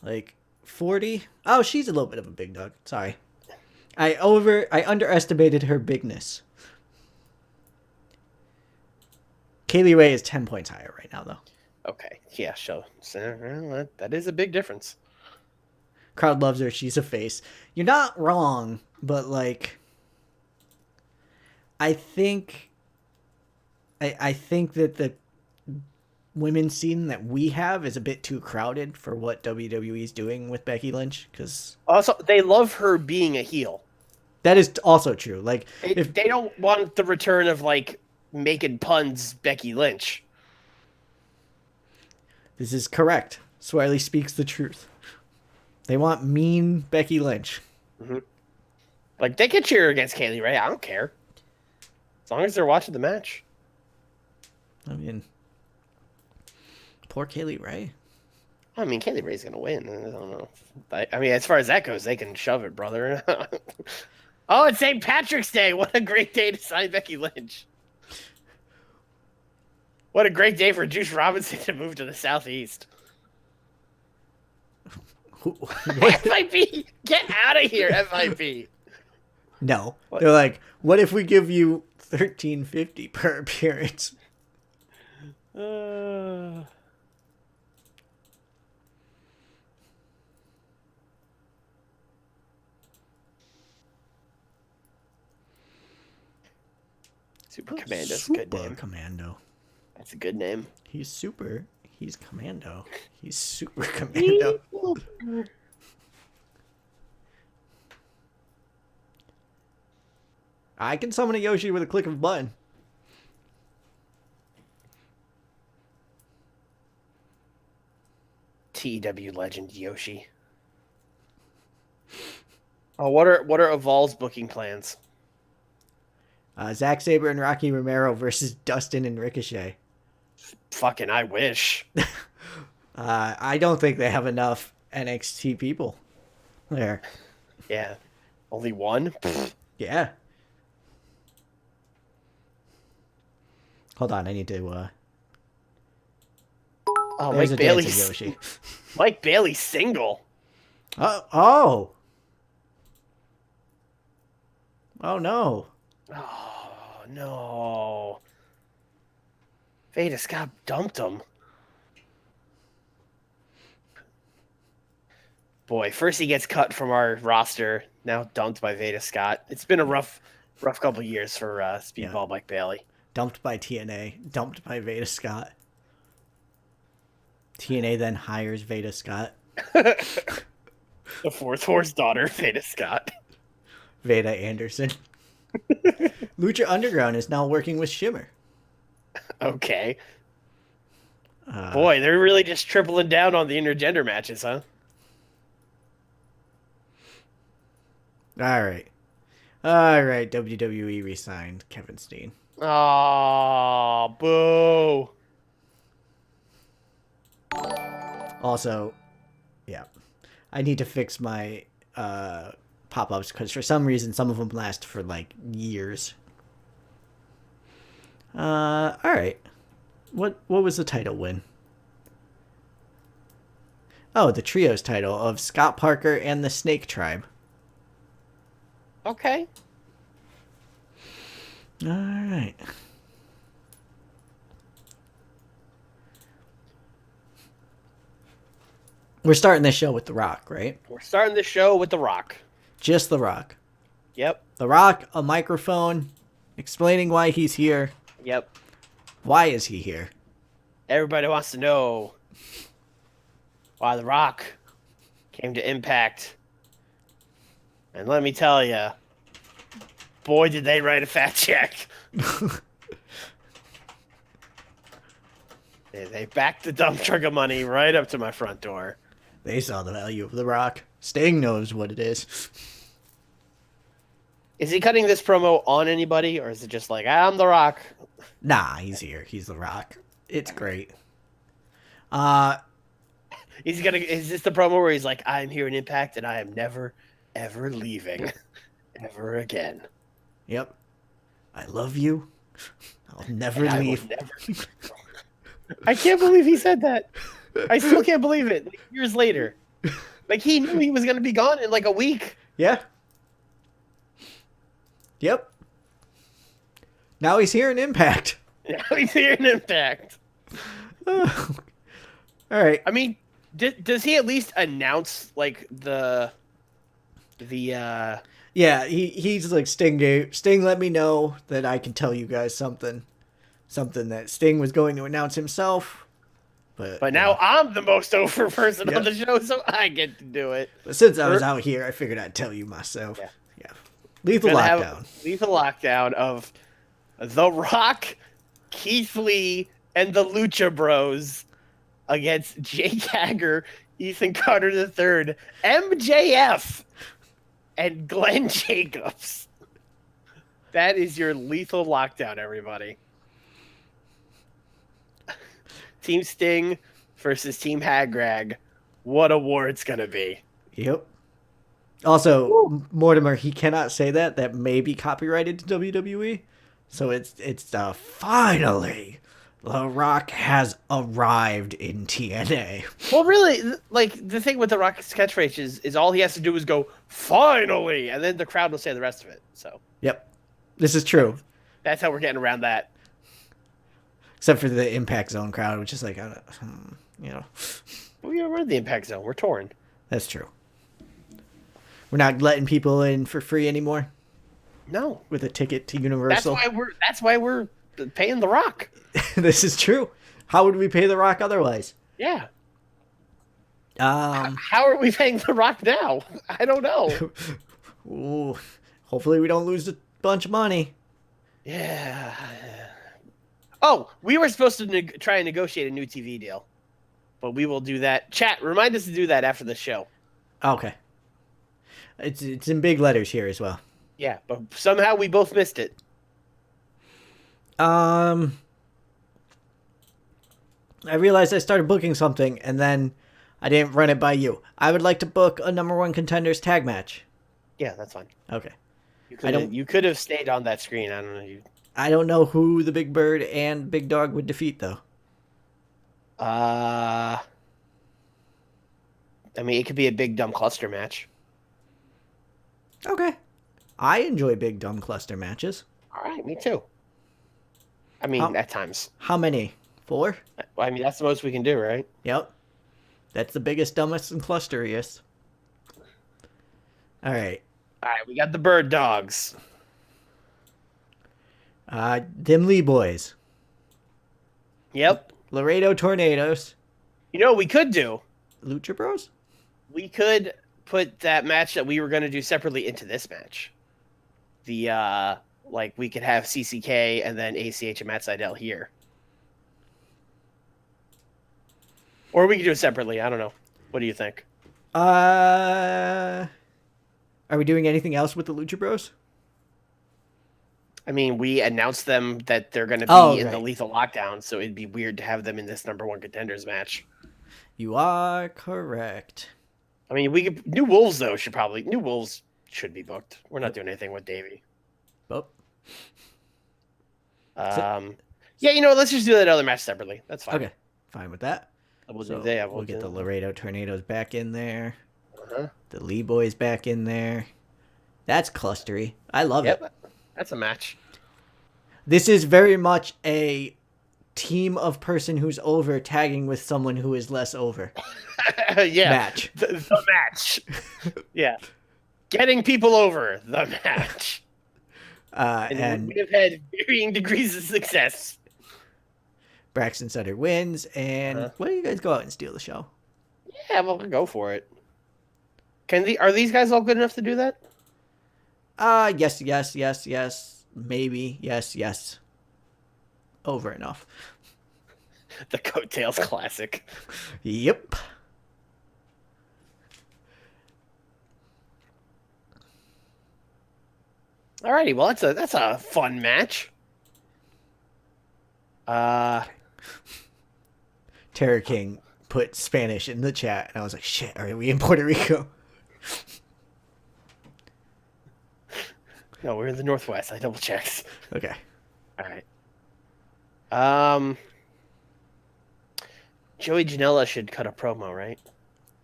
Like 40. Oh, she's a little bit of a big dog. Sorry. I underestimated her bigness. Kaylee Ray is 10 points higher right now, though. Okay, yeah, so that is a big difference. Crowd loves her. She's a face. You're not wrong, but like, I think that the women's scene that we have is a bit too crowded for what WWE is doing with Becky Lynch. Because also, they love her being a heel. That is also true. Like, if they don't want the return of like making puns Becky Lynch. This is correct. Swarley speaks the truth. They want mean Becky Lynch. Mm-hmm. Like, they can cheer against Kaylee Ray. I don't care. As long as they're watching the match. I mean, poor Kaylee Ray. I mean, Kaylee Ray's going to win. I don't know. I mean, as far as that goes, they can shove it, brother. Oh, it's St. Patrick's Day. What a great day to sign Becky Lynch. What a great day for Juice Robinson to move to the Southeast. FIP, get out of here, FIP. No, what? They're like, what if we give you $13.50 per appearance? Super Commando's a good name. Super Commando. That's a good name. He's super. He's Commando. He's Super Commando. I can summon a Yoshi with a click of a button. TEW legend Yoshi. Oh, what are Evolve's booking plans? Zack Sabre and Rocky Romero versus Dustin and Ricochet. Fucking I wish. I don't think they have enough NXT people there. Yeah. Only one? Yeah. Hold on, I need to Oh, Mike Bailey's Yoshi. Mike Bailey's single. Oh no. Oh no. Veda Scott dumped him. Boy, first he gets cut from our roster, now dumped by Veda Scott. It's been a rough couple of years for Speedball Mike Bailey. Dumped by TNA, dumped by Veda Scott. TNA then hires Veda Scott. The fourth horse daughter, Veda Scott. Veda Anderson. Lucha Underground is now working with Shimmer. Okay. Boy, they're really just tripling down on the intergender matches, huh? All right. WWE re-signed Kevin Steen. Oh, boo. Also, yeah, I need to fix my pop-ups because for some reason some of them last for like years. All right. What was the title win? Oh, the trios title of Scott Parker and the Snake Tribe. Okay. All right. We're starting this show with The Rock, right? We're starting the show with The Rock. Just The Rock. Yep. The Rock, a microphone, explaining why he's here. Yep. Why is he here? Everybody wants to know why The Rock came to Impact. And let me tell you, boy, did they write a fat check. They backed the dump truck of money right up to my front door. They saw the value of The Rock. Sting knows what it is. Is he cutting this promo on anybody, or is it just like, I'm The Rock? Nah, he's here. He's The Rock. It's great. Is this the promo where he's like, I'm here in Impact, and I am never, ever leaving. Ever again. Yep. I love you. I'll never leave. I can't believe he said that. I still can't believe it. Like, years later. Like, he knew he was going to be gone in like a week. Yeah. Yep. Now he's here in Impact. Now he's here in Impact. All right. I mean, does he at least announce like the Yeah, he's like Sting let me know that I can tell you guys something that Sting was going to announce himself, but now I'm the most over person Yep. on the show, so I get to do it. But since I was out here, I figured I'd tell you myself. Yeah. Lethal Gonna Lockdown. have lethal lockdown of The Rock, Keith Lee, and the Lucha Bros against Jake Hager, Ethan Carter III, MJF, and Glenn Jacobs. That is your lethal lockdown, everybody. Team Sting versus Team Hagrag. What a war it's gonna be. Yep. Also, Mortimer, he cannot say that. That may be copyrighted to WWE. So it's finally The Rock has arrived in TNA. Well, really, like the thing with the Rock's catchphrase is all he has to do is go finally, and then the crowd will say the rest of it. So Yep. This is true. that's how we're getting around that. Except for the Impact Zone crowd, which is like, you know, We're in the Impact Zone. We're torn. that's true. We're not letting people in for free anymore No, with a ticket to Universal. That's why we're paying the Rock. This is true. How would we pay The Rock otherwise? Yeah. How are we paying the Rock now? I don't know. Ooh, hopefully we don't lose a bunch of money. Yeah. Oh, we were supposed to try and negotiate a new TV deal, but we will do that. Chat, remind us to do that after the show. Okay. It's in big letters here as well. Yeah, but somehow we both missed it. I realized I started booking something, and then I didn't run it by you. I would like to book a number one contenders tag match. Yeah, that's fine. Okay. You could have stayed on that screen. I don't know. I don't know who the Big Bird and Big Dog would defeat, though. I mean, it could be a big dumb cluster match. Okay. I enjoy big dumb cluster matches. All right, me too. I mean, at times. How many? 4? I mean, that's the most we can do, right? Yep. That's the biggest, dumbest, and clusteriest. All right. All right, we got the Bird Dogs. Them Lee Boys. Yep. Laredo Tornadoes. You know what we could do? Lucha Bros? We could put that match that we were going to do separately into this match. Like, we could have CCK and then ACH and Matt Sydal here. Or we could do it separately. I don't know. What do you think? Are we doing anything else with the Lucha Bros? I mean, we announced them that they're going to be in the Lethal Lockdown, so it'd be weird to have them in this number one contenders match. You are correct. I mean, New Wolves though New Wolves should be booked. We're not doing anything with Davey. Oh. Yeah, let's just do that other match separately. That's fine. Okay, fine with that. We'll get the Laredo Tornadoes back in there. Uh-huh. The Lee Boys back in there. That's clustery. I love it. That's a match. This is very much a team of person who's over tagging with someone who is less over. Yeah. Match. The match. Yeah. Getting people over. The match. And we have had varying degrees of success. Braxton Sutter wins, and why don't you guys go out and steal the show? Yeah, well, go for it. Are these guys all good enough to do that? Yes. Maybe. Yes. Over enough. The Coattails Classic. Yep. Alrighty, well that's a fun match. Terror King put Spanish in the chat, and I was like, shit, are we in Puerto Rico? No, we're in the Northwest. I double checked. Okay. All right. Joey Janela should cut a promo, right?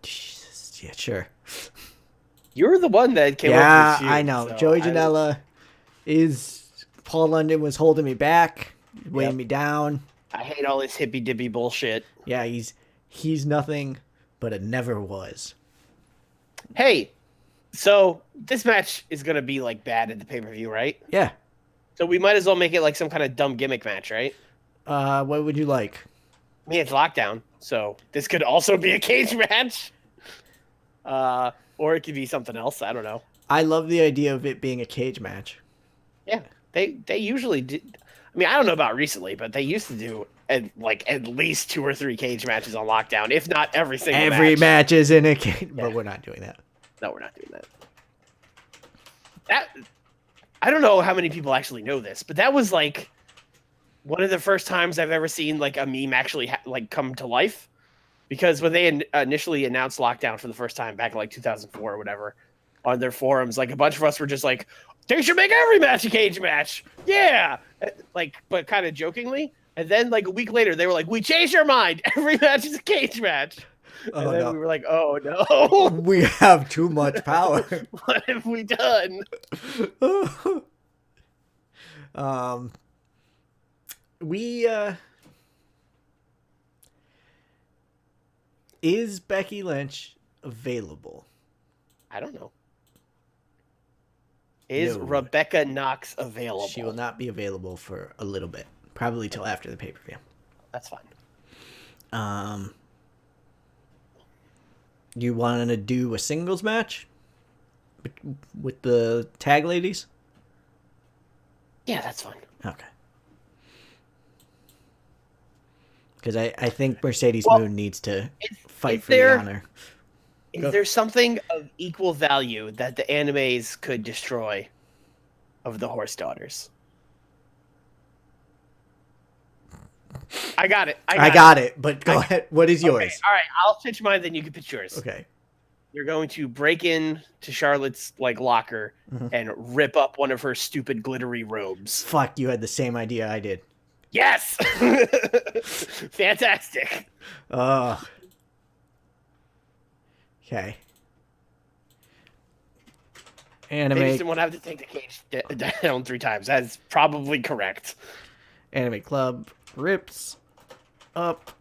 Jesus, yeah, sure. You're the one that came up Yeah, with this I feud, know. so Joey Janela is Paul London was holding me back, weighing Yep. me down. I hate all this hippy dippy bullshit. Yeah, he's nothing but a never was. Hey, so this match is gonna be like bad at the pay per view, right? Yeah. So we might as well make it like some kind of dumb gimmick match, right? What would you like? I mean, it's lockdown, so this could also be a cage match. Or it could be something else. I don't know. I love the idea of it being a cage match. Yeah, they usually did. I mean, I don't know about recently, but they used to do at least 2 or 3 cage matches on lockdown, if not every single Every match. match is in a cage, Yeah. but we're not doing that. No, we're not doing that. That I don't know how many people actually know this, but that was like one of the first times I've ever seen like a meme actually like come to life. Because when they initially announced lockdown for the first time back in like 2004 or whatever on their forums, like a bunch of us were just like, they should make every match a cage match. Yeah. Like, but kind of jokingly. And then like a week later, they were like, we changed our mind. Every match is a cage match. And then we were like, oh no. We have too much power. What have we done? We is Becky Lynch available? I don't know. Is No. Rebecca Knox available? She will not be available for a little bit, probably till after the pay-per-view. That's fine. You want to do a singles match with the tag ladies? Yeah, that's fine. Okay. Because I think Mercedes Moon needs to fight for the honor. Is there something of equal value that the animes could destroy of the Horse Daughters? I got it. I got it, but go ahead. What is yours? Okay, all right, I'll pitch mine, then you can pitch yours. Okay. You're going to break in to Charlotte's like locker and rip up one of her stupid glittery robes. Fuck, you had the same idea I did. Yes! Fantastic. Okay. They just Anime didn't want to have to take the cage down 3 times. That is probably correct. Anime Club rips up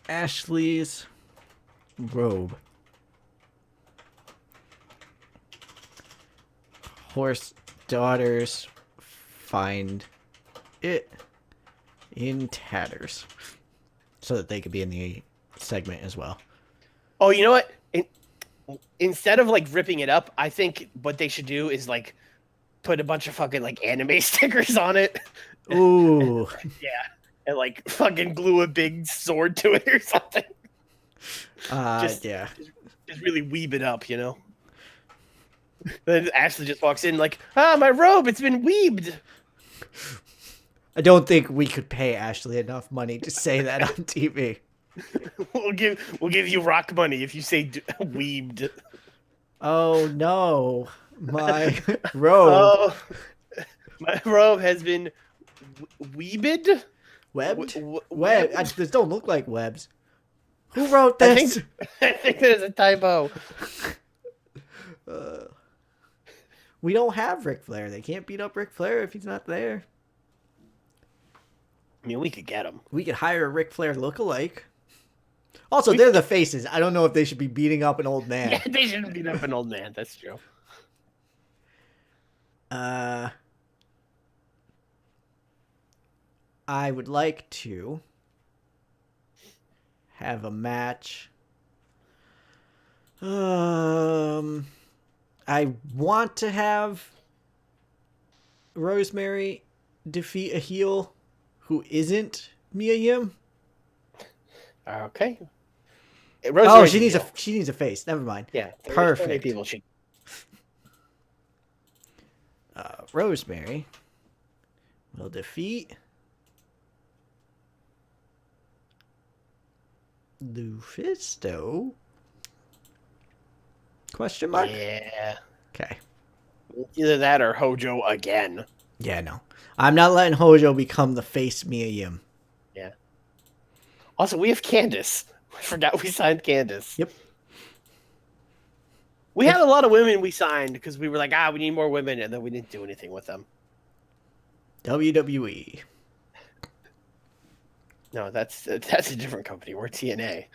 Ashley's robe. Horse Daughters find it in tatters so that they could be in the segment as well. Oh, you know what? Instead of like ripping it up, I think what they should do is like put a bunch of fucking like anime stickers on it. Ooh. Yeah. And like fucking glue a big sword to it or something. Yeah. Just really weeb it up, you know? Then Ashley just walks in like, my robe, it's been weebed. I don't think we could pay Ashley enough money to say that on TV. We'll give you rock money if you say weebed. Oh no, my robe. Oh, my robe has been weebed. Webbed? Web? This don't look like webs. Who wrote this? I think there's a typo. We don't have Ric Flair. They can't beat up Ric Flair if he's not there. I mean, we could get him. We could hire a Ric Flair lookalike. Also, they're the faces. I don't know if they should be beating up an old man. Yeah, they shouldn't beat up an old man. That's true. I would like to have a match. I want to have Rosemary defeat a heel who isn't Mia Yim. Okay. She needs a face. Never mind. Yeah. Perfect. People should. Rosemary will defeat Lufisto? Question mark? Yeah. Okay. Either that or Hojo again. Yeah, no. I'm not letting Hojo become the face Mia Yim. Yeah. Also, we have Candace. I forgot we signed Candace. Yep. We had a lot of women we signed because we were like, we need more women, and then we didn't do anything with them. WWE. No, that's a different company. We're TNA.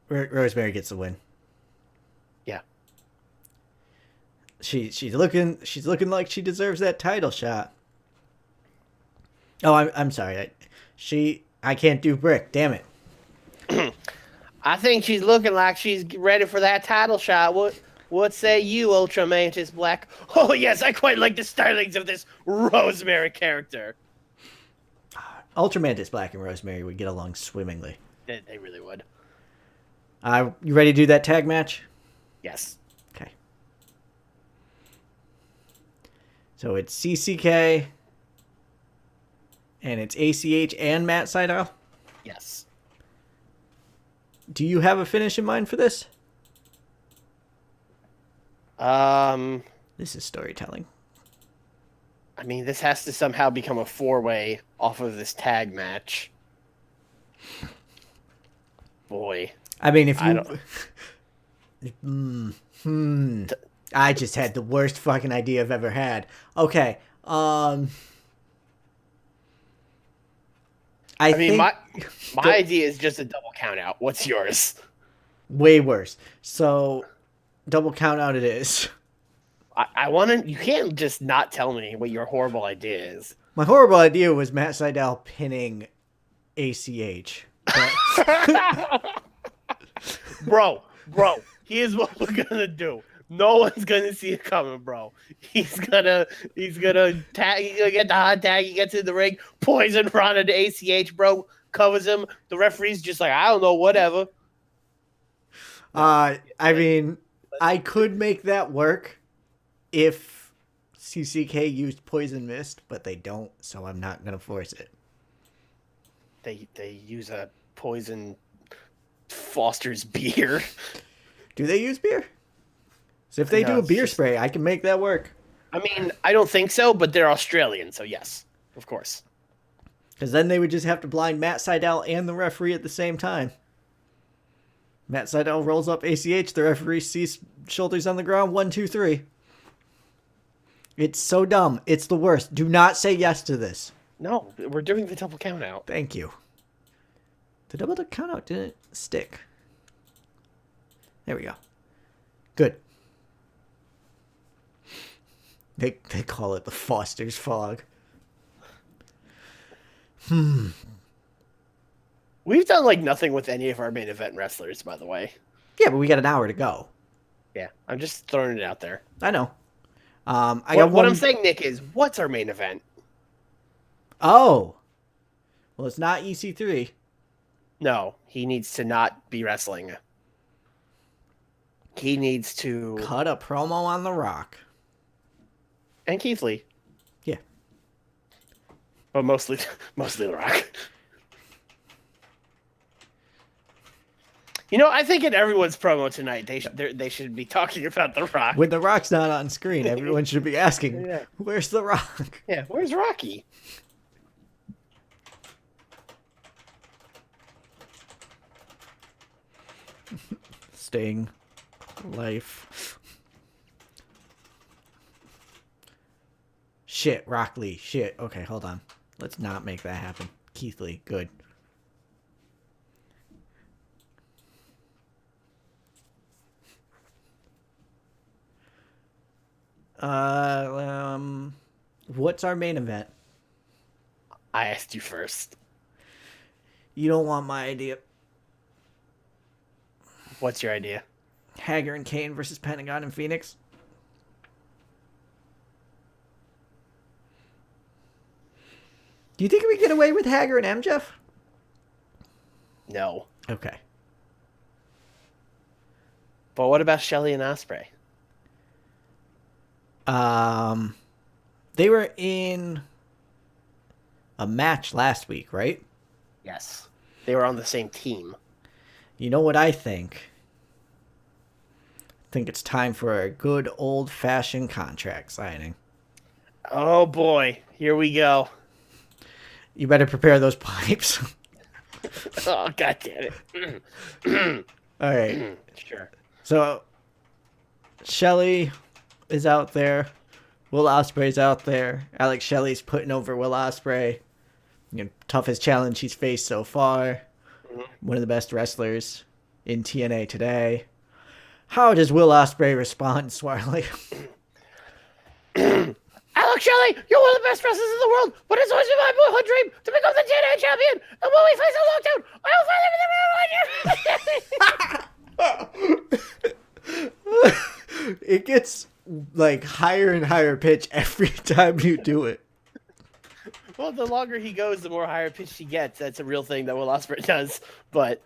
Rosemary gets the win. Yeah. She's looking like she deserves that title shot. Oh, I'm sorry. I can't do Brick. Damn it. I think she's looking like she's ready for that title shot. What say you, Ultra Mantis Black? Oh yes, I quite like the stylings of this Rosemary character. Ultramantis Black and Rosemary would get along swimmingly. They really would. You ready to do that tag match? Yes. Okay. So it's CCK, and it's ACH and Matt Sydal. Yes. Do you have a finish in mind for this? This is storytelling. I mean, this has to somehow become a 4-way off of this tag match. Boy. I mean, if you... I just had the worst fucking idea I've ever had. Okay. I mean, think my idea is just a double count out. What's yours? way worse. So, double count out it is. I want to... You can't just not tell me what your horrible idea is. My horrible idea was Matt Sydal pinning ACH. Bro, here's what we're gonna do. No one's gonna see it coming, bro. He's gonna tag. He's gonna get the hot tag. He gets in the ring, poison Ronda to ACH, bro. Covers him. The referee's just like, I don't know, whatever. I mean, I could make that work if CCK used Poison Mist, but they don't, so I'm not gonna force it. They use a poison Foster's beer. Do they use beer? So if they do a beer spray, I can make that work. I mean, I don't think so, but they're Australian, so yes, of course. Because then they would just have to blind Matt Sydal and the referee at the same time. Matt Sydal rolls up ACH, the referee sees shoulders on the ground, 1, 2, 3. It's so dumb. It's the worst. Do not say yes to this. No, we're doing the double count out. Thank you. The double count out didn't stick. There we go. Good. They call it the Foster's Fog. We've done like nothing with any of our main event wrestlers, by the way. Yeah, but we got an hour to go. Yeah, I'm just throwing it out there. I know. What I'm saying, Nick, is what's our main event? Oh. Well, it's not EC3. No, he needs to not be wrestling. He needs to cut a promo on The Rock. And Keith Lee. Yeah. But mostly The Rock. You know, I think in everyone's promo tonight, they should be talking about The Rock. When The Rock's not on screen, everyone should be asking, Yeah. Where's The Rock? Yeah, where's Rocky? Sting. Life. Shit, Rock Lee. Shit. Okay, hold on. Let's not make that happen. Keith Lee. Good. What's our main event? I asked you first. You don't want my idea. What's your idea? Hager and Kane versus Pentagon and Phoenix. Do you think we get away with Hager and MJF? No. Okay. But what about Shelley and Ospreay? They were in a match last week, right? Yes. They were on the same team. You know what I think? I think it's time for a good old-fashioned contract signing. Oh boy, here we go. You better prepare those pipes. Oh, god damn it. All right. Sure. So Shelley is out there. Will Ospreay's out there. Alex Shelley's putting over Will Ospreay. Toughest challenge he's faced so far. One of the best wrestlers in TNA today. How does Will Ospreay respond, Swarley? Alex Shelley, you're one of the best wrestlers in the world, but it's always been my boyhood dream to become the TNA champion. And when we face a lockdown, I will find him. It gets like higher and higher pitch every time you do it. Well, the longer he goes, the more higher pitched he gets. That's a real thing that Will Ospreay does. But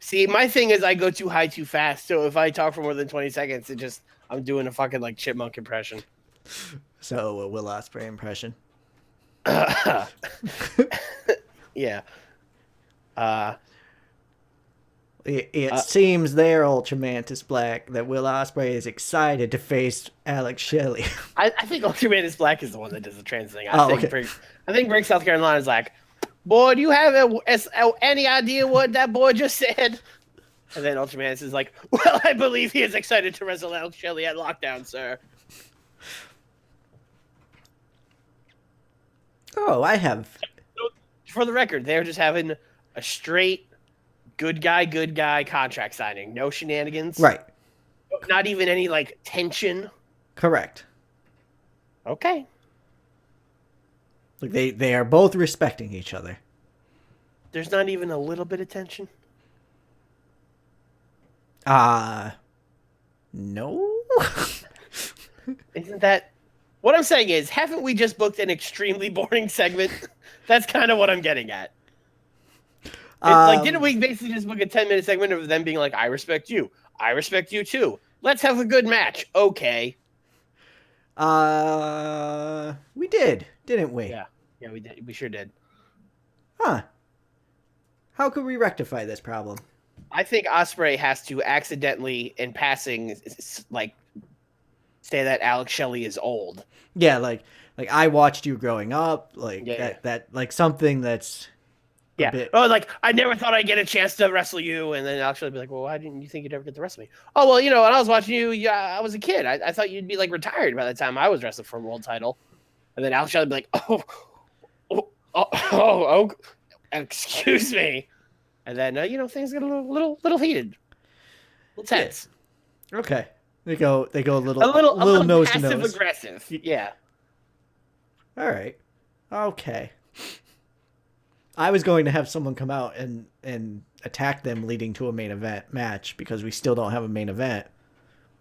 see, my thing is I go too high too fast. So if I talk for more than 20 seconds, I'm doing a fucking like chipmunk impression. So a Will Ospreay impression. Yeah. It seems there, Ultramantis Black, that Will Ospreay is excited to face Alex Shelley. I think Ultramantis Black is the one that does the trans thing. I think Brick, South Carolina is like, boy, do you have any idea what that boy just said? And then Ultramantis is like, well, I believe he is excited to wrestle Alex Shelley at Lockdown, sir. Oh, I have. For the record, they're just having a straight good guy contract signing. No shenanigans. Right. Not even any like tension. Correct. Okay. Like they are both respecting each other. There's not even a little bit of tension. No. Isn't that what I'm saying is, haven't we just booked an extremely boring segment? That's kind of what I'm getting at. Didn't we basically just book a 10-minute segment of them being like, I respect you. I respect you too. Let's have a good match. Okay. We did, didn't we? Yeah, we did. We sure did. Huh. How could we rectify this problem? I think Ospreay has to accidentally, in passing, like, say that Alex Shelley is old. Yeah, like I watched you growing up, like that like something that's bit... Oh, like I never thought I'd get a chance to wrestle you, and then Alex Shelley be like, well, why didn't you think you'd ever get to wrestle me? Oh, well, when I was watching you, I was a kid. I thought you'd be like retired by the time I was wrestling for a world title, and then Alex Shelley be like, oh, excuse me, and then things get a little heated, a little tense. Yeah. Okay. They go a little nose to nose. Passive aggressive. Yeah. All right. Okay. I was going to have someone come out and attack them leading to a main event match because we still don't have a main event.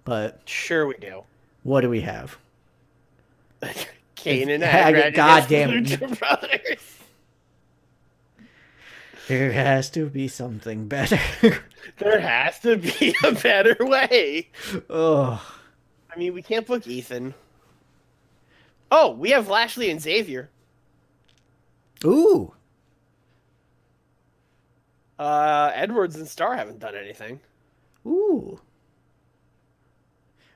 But sure we do. What do we have? Kane and Haggard. Goddamn. Brothers. There has to be something better. There has to be a better way. Oh. I mean, we can't book Ethan. Oh, we have Lashley and Xavier. Ooh. Edwards and Starr haven't done anything. Ooh.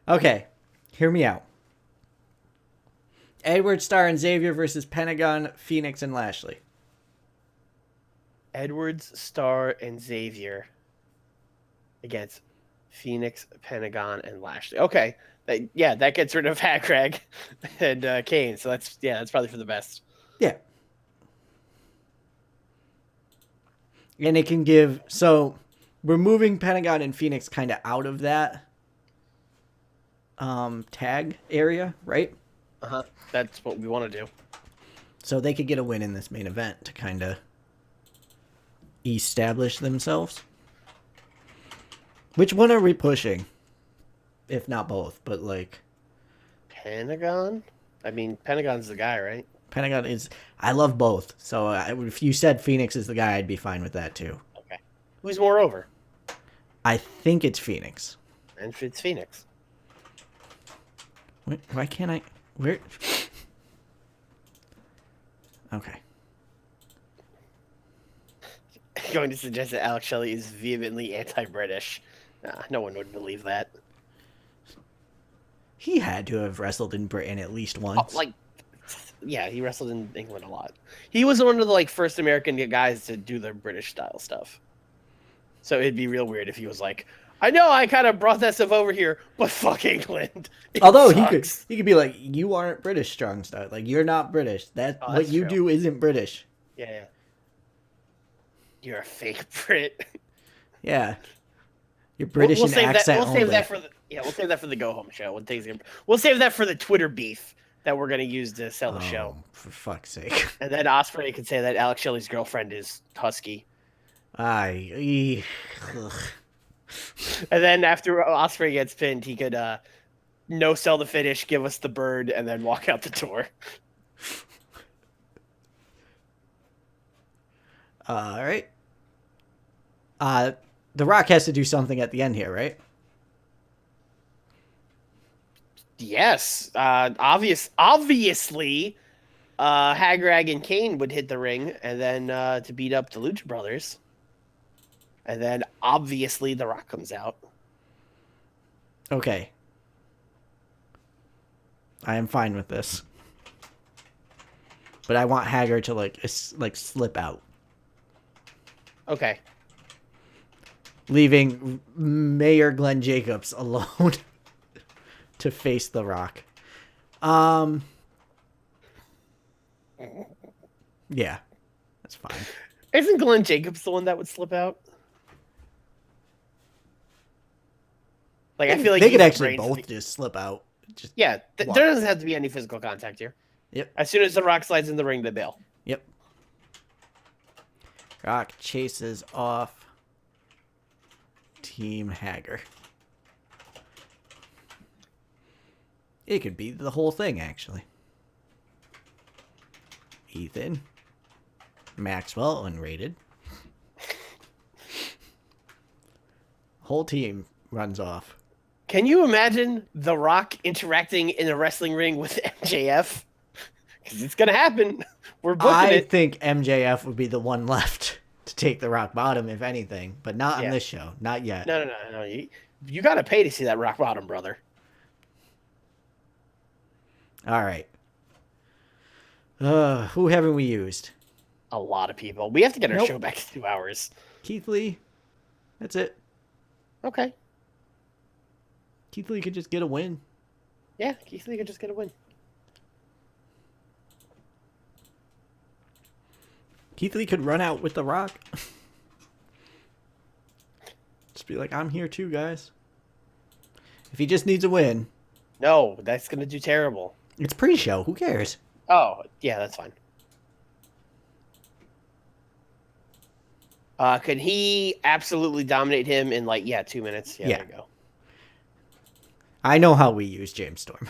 Okay. Hear me out. Edwards, Starr, and Xavier versus Pentagon, Phoenix, and Lashley. Edwards, Starr, and Xavier against Phoenix, Pentagon, and Lashley. Okay. That gets rid of Hagrag and Kane. So that's probably for the best. Yeah. And it can give... So, we're moving Pentagon and Phoenix kind of out of that tag area, right? Uh-huh. That's what we want to do. So they could get a win in this main event to kind of establish themselves. Which one are we pushing? If not both, but like... Pentagon? I mean, Pentagon's the guy, right? Pentagon is... I love both. So if you said Phoenix is the guy, I'd be fine with that too. Okay. Who's more over? I think it's Phoenix. And it's Phoenix. Why can't I... Where... Okay. Going to suggest that Alex Shelley is vehemently anti-British. No one would believe that. He had to have wrestled in Britain at least once. Like he wrestled in England a lot. He was one of the first American guys to do the British style stuff. So it'd be real weird if he was like, I know I kind of brought that stuff over here, but fuck England. Although sucks. he could be like, you aren't British strong style. Like, you're not British. What That's you true. do isn't British. Yeah. You're a fake Brit. Yeah. You're British in accent We'll save that for the go home show. We'll save that for the Twitter beef that we're gonna use to sell the show. For fuck's sake. And then Osprey could say that Alex Shelley's girlfriend is husky. Ugh. And then after Osprey gets pinned, he could no sell the finish, give us the bird, and then walk out the door. All right. The Rock has to do something at the end here, right? Yes. Obviously, Hagrag and Kane would hit the ring, and then to beat up the Lucha Brothers. And then, obviously, The Rock comes out. Okay. I am fine with this. But I want Hager to, slip out. Okay. Leaving Mayor Glenn Jacobs alone to face The Rock. Yeah. That's fine. Isn't Glenn Jacobs the one that would slip out? I feel like they could actually both just slip out. There doesn't have to be any physical contact here. Yep. As soon as The Rock slides in the ring, they bail. Yep. Rock chases off Team Hager. It could be the whole thing, actually. Ethan. Maxwell, unrated. Whole team runs off. Can you imagine The Rock interacting in a wrestling ring with MJF? Because it's going to happen. We're booking it. I think MJF would be the one left to take the Rock Bottom, if anything. But not on this show. Not yet. No. You got to pay to see that Rock Bottom, brother. All right. Who haven't we used? A lot of people. We have to get our show back to 2 hours. Keith Lee. That's it. Okay. Keith Lee could just get a win. Yeah, Keith Lee could just get a win. Keith Lee could run out with The Rock. Just be like, I'm here too, guys. If he just needs a win. No, that's going to do terrible. It's pre-show. Who cares? Oh, yeah, that's fine. Could he absolutely dominate him in 2 minutes? Yeah, there you go. I know how we use James Storm.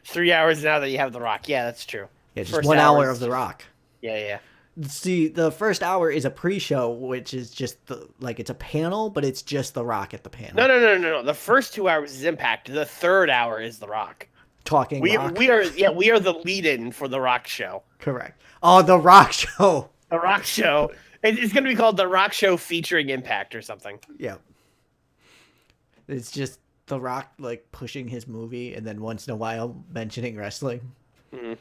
3 hours now that you have The Rock. Yeah, that's true. Yeah, just 1 hour of The Rock. Yeah. See, the first hour is a pre-show, which is just it's a panel, but it's just The Rock at the panel. No. The first 2 hours is Impact. The third hour is The Rock. Talking Rock. We are the lead-in for The Rock Show. Correct. Oh, The Rock Show. The Rock Show. It's going to be called The Rock Show featuring Impact or something. Yeah. It's just The Rock pushing his movie and then once in a while mentioning wrestling. Mm-hmm.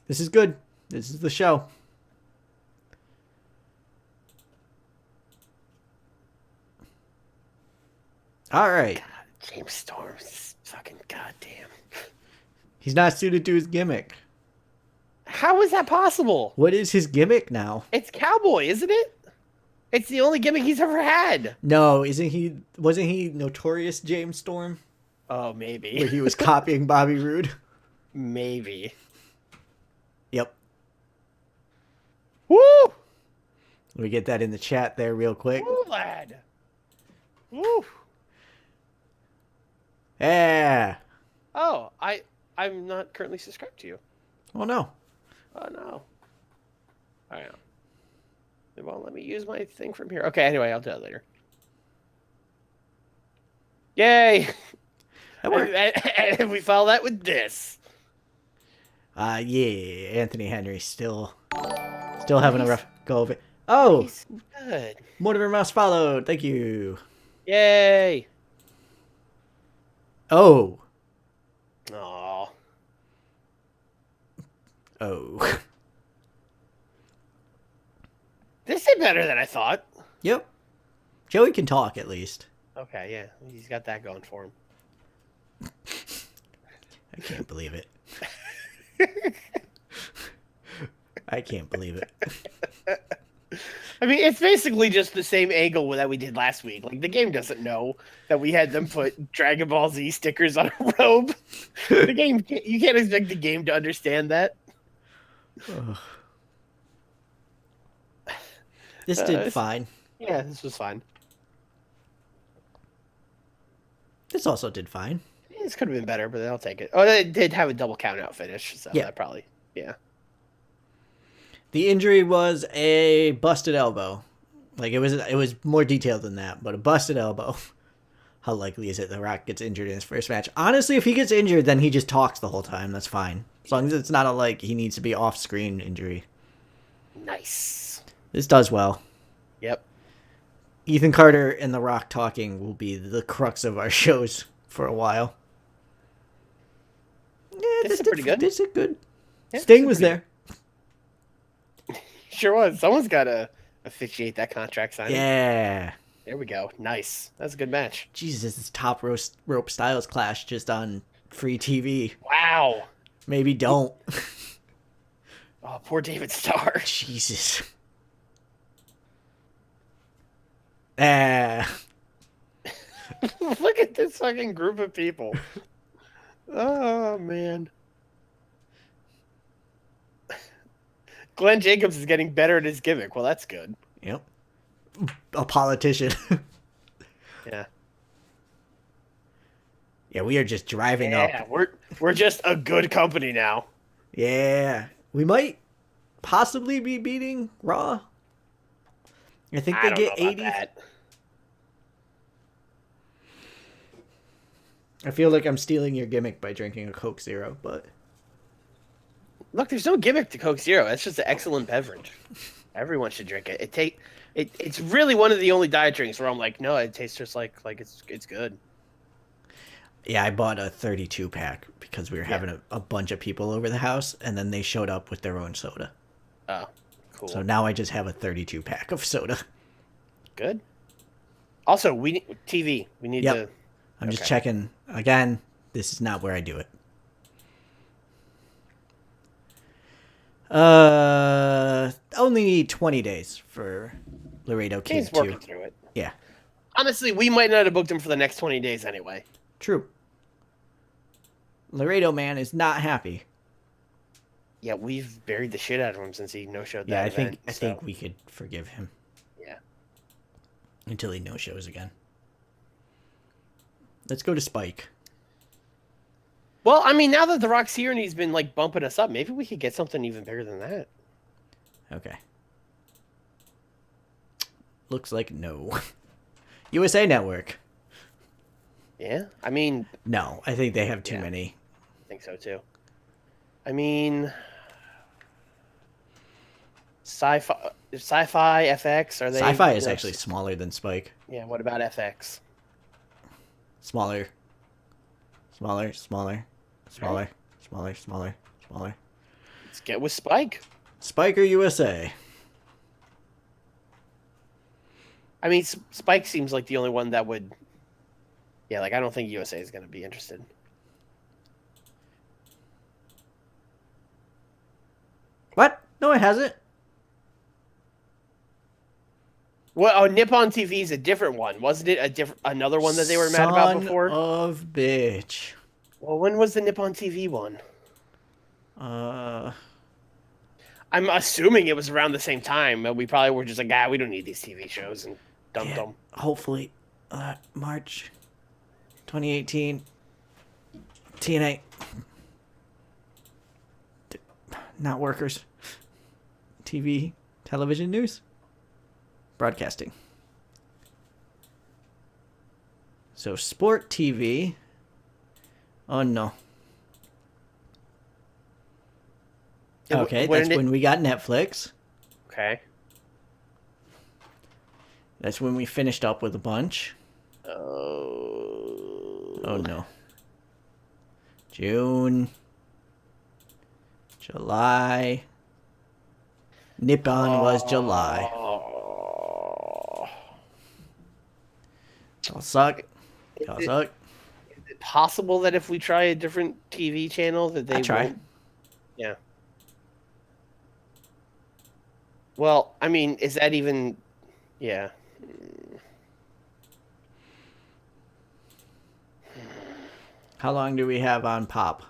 This is good. This is the show. All right. God, James Storm is fucking goddamn. He's not suited to his gimmick. How is that possible? What is his gimmick now? It's cowboy, isn't it? It's the only gimmick he's ever had. No, wasn't he Notorious James Storm? Oh, maybe. Where he was copying Bobby Roode? Maybe. Yep. Woo! Let me get that in the chat there real quick. Woo, lad. Woo. Yeah. Oh, I'm not currently subscribed to you. Oh, no. Oh, no. I know. It won't let me use my thing from here. Okay, anyway, I'll do that later. Yay! And we follow that with this. Yeah. Anthony Henry still having a rough go of it. Oh! He's good. Mortimer Mouse followed. Thank you. Yay! Oh. Oh. This did better than I thought. Yep. Joey can talk at least. Okay, yeah, he's got that going for him. I can't believe it. I can't believe it. I mean, it's basically just the same angle that we did last week. Like, the game doesn't know that we had them put Dragon Ball Z stickers on a robe. The game, you can't expect the game to understand that. This did fine. Yeah, this was fine. This also did fine. This could have been better, but I'll take it. Oh, they did have a double count out finish, so that probably, yeah. The injury was a busted elbow. Like, it was more detailed than that, but a busted elbow. How likely is it The Rock gets injured in his first match? Honestly, if he gets injured, then he just talks the whole time. That's fine. As long as it's not he needs to be off-screen injury. Nice. This does well. Yep. Ethan Carter and The Rock talking will be the crux of our shows for a while. Yeah, this is pretty good. This is good. Yeah, Sting was there. Sure was. Someone's got to officiate that contract signing. Yeah. There we go. Nice. That's a good match. Jesus, this top rope Styles clash just on free TV. Wow. Maybe don't. Oh, poor David Starr. Jesus. Ah. Look at this fucking group of people. Oh, man. Glenn Jacobs is getting better at his gimmick. Well, that's good. Yep. A politician. Yeah. Yeah, we are just driving up. Yeah, we're just a good company now. Yeah. We might possibly be beating Raw. I think they get 80. I feel like I'm stealing your gimmick by drinking a Coke Zero, but... Look, there's no gimmick to Coke Zero. That's just an excellent beverage. Everyone should drink it. It's really one of the only diet drinks where I'm like, no, it tastes just like it's good. Yeah, I bought a 32 pack because we were having a bunch of people over the house, and then they showed up with their own soda. Oh, cool. So now I just have a 32 pack of soda. Good. Also, we need TV. We need to. I'm just checking again. This is not where I do it. Only 20 days for Laredo Kid He's 2. working through it. Yeah. Honestly, we might not have booked him for the next 20 days anyway. True. Laredo man is not happy. Yeah, we've buried the shit out of him since he no-showed that event. I think we could forgive him. Yeah. Until he no-shows again. Let's go to Spike. Well, I mean, now that The Rock's here and he's been, like, bumping us up, maybe we could get something even bigger than that. Okay. Looks like no. USA Network. Yeah? I mean... No, I think they have too many. I think so, too. I mean... Sci-fi FX, are they... Sci-fi is actually smaller than Spike. Yeah, what about FX? Smaller. Smaller. Let's get with Spike. Spike or USA? I mean, Spike seems like the only one that would... Yeah, like, I don't think USA is going to be interested. What? No, it hasn't. Well, oh, Nippon TV is a different one. Wasn't it another one that they were mad about before? Son of bitch. Well, when was the Nippon TV one? I'm assuming it was around the same time. We probably were just like, we don't need these TV shows, and dumped them. Hopefully, March 2018. TNA. Not workers. TV, television news, broadcasting. So sport TV. Oh no. Okay, that's when we got Netflix. Okay. That's when we finished up with a bunch. Oh. Oh no. June, July. Nippon was July. Oh. Y'all suck. Is Y'all it, suck. is it possible that if we try a different TV channel that they I try. won't? Yeah. Well, I mean, is that even? Yeah. How long do we have on Pop?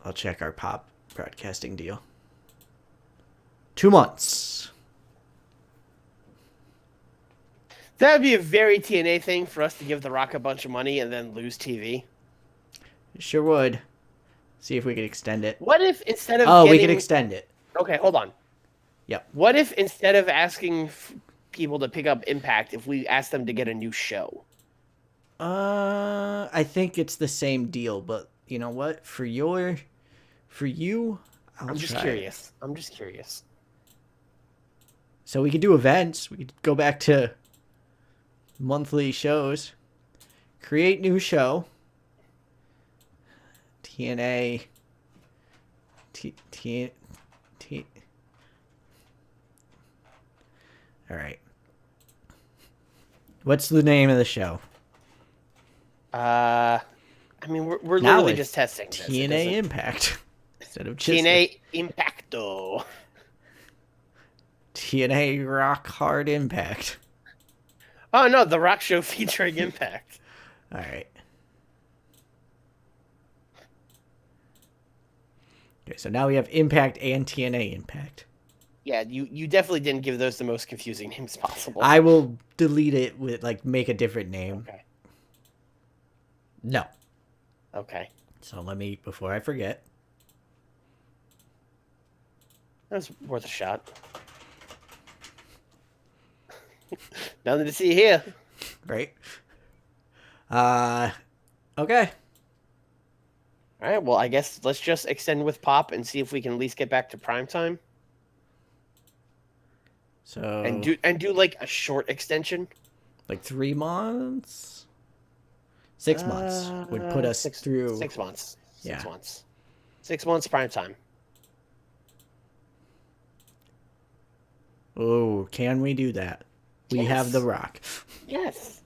I'll check our Pop broadcasting deal. 2 months. That would be a very TNA thing for us to give The Rock a bunch of money and then lose TV. Sure would. See if we could extend it. What if instead of we getting... could extend it. Okay, hold on. Yep. What if instead of asking people to pick up Impact, if we asked them to get a new show? I think it's the same deal, but you know what? For you, I'm just curious. I'm just curious. So we could do events. We could go back to monthly shows. Create new show. TNA. All right. What's the name of the show? I mean, we're Now literally it's just testing this. TNA Impact instead of just TNA Impacto. TNA Rock Hard Impact. Oh no, the Rock Show featuring Impact. All right. Okay, so now we have Impact and TNA Impact. Yeah, you definitely didn't give those the most confusing names possible. I will delete it with make a different name. Okay. No. Okay. So let me, before I forget. That's worth a shot. Nothing to see here. Right. Okay. All right. Well, I guess let's just extend with Pop and see if we can at least get back to prime time. So And do like a short extension. like 3 months. 6 months would put us through 6 months. 6 Yeah. months. 6 months prime time. Oh, can we do that? We Yes. have The Rock. Yes.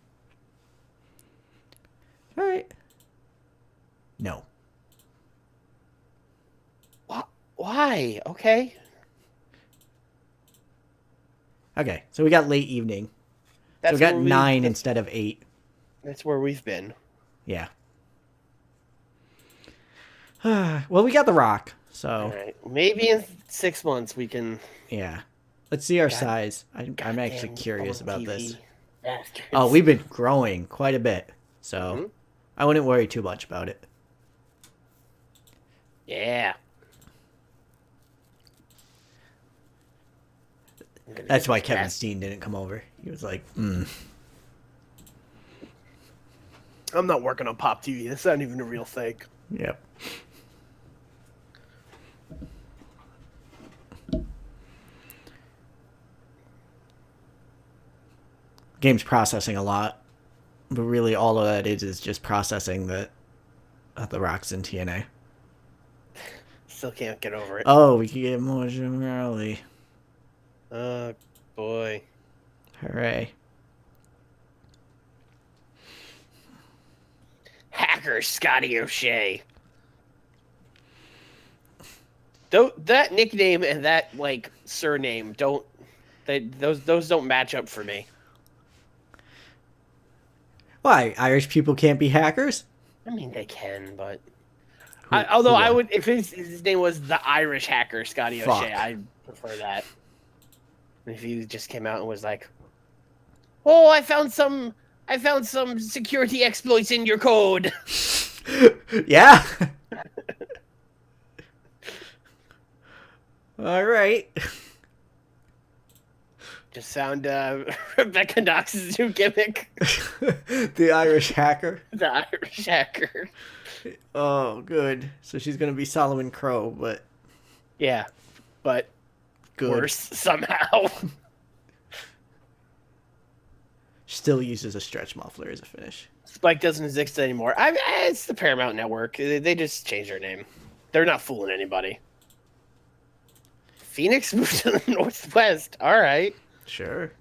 All right. No. Why? Okay. Okay, so we got late evening. So we got 9 instead of 8. That's where we've been. Yeah. Well, we got The Rock, so All right. Maybe in 6 months we can. yeah. Let's see our God- size. I'm actually Goddamn curious about TV this. bastards. Oh, we've been growing quite a bit, so Mhm. I wouldn't worry too much about it. Yeah. That's why Kevin Steen didn't come over. He was like, I'm not working on Pop TV. That's not even a real thing. Yep. Game's processing a lot, but really all of that is just processing the Rocks in TNA. Still can't get over it. Oh, we can get more Swarley. Oh, boy. Hooray. Hacker Scotty O'Shea. That nickname and that surname those don't match up for me. Why? Irish people can't be hackers? I mean, they can, but Who I would? would if his name was the Irish Hacker Scotty Fuck. O'Shea, I'd prefer that. If he just came out and was like, "Oh, I found some security exploits in your code." Yeah. All right. Just sound Rebecca Knox's new gimmick, The Irish hacker. the Irish Hacker. Oh, good. So she's gonna be Solomon Crow, but Yeah, but good. worse somehow. still uses a stretch muffler as a finish. Spike doesn't exist anymore. It's the Paramount Network. They just changed their name. They're not fooling anybody. Phoenix moved to the Northwest. All right. Sure.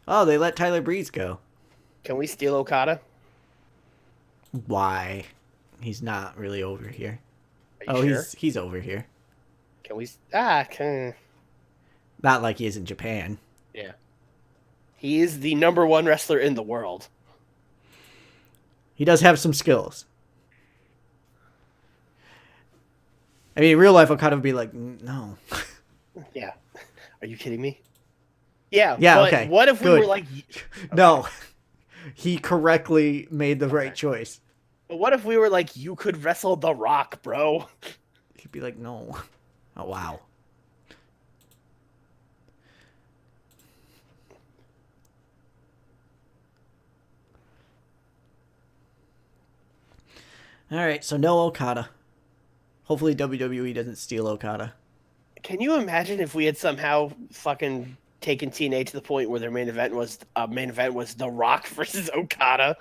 Oh, they let Tyler Breeze go. Can we steal Okada? Why? He's not really over here. Are you sure? He's over here. Can we? Not like he is in Japan. Yeah. He is the #1 wrestler in the world. He does have some skills. I mean, in real life, Okada would be like, no. Yeah. Are you kidding me? Yeah. Yeah, but okay. What if we were like... Okay. No. He correctly made the right choice. But what if we were like, you could wrestle The Rock, bro? He'd be like, no. Oh, wow. All right, so no Okada. Hopefully WWE doesn't steal Okada. Can you imagine if we had somehow fucking taken TNA to the point where their main event was The Rock versus Okada?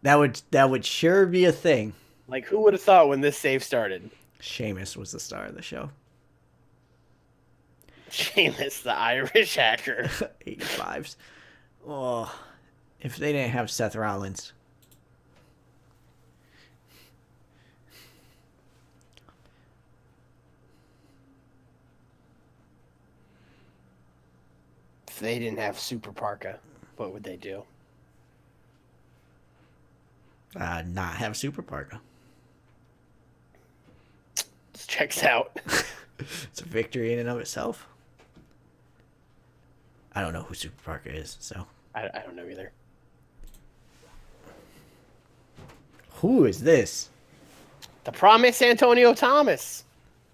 That would sure be a thing. Like, who would have thought when this save started? Sheamus was the star of the show. Sheamus, the Irish hacker. 85s. Oh, if they didn't have Seth Rollins. If they didn't have Super Parka, what would they do? Not have Super Parka. This checks out. It's a victory in and of itself. I don't know who Super Parka is, so. I don't know either. Who is this? The Promise Antonio Thomas.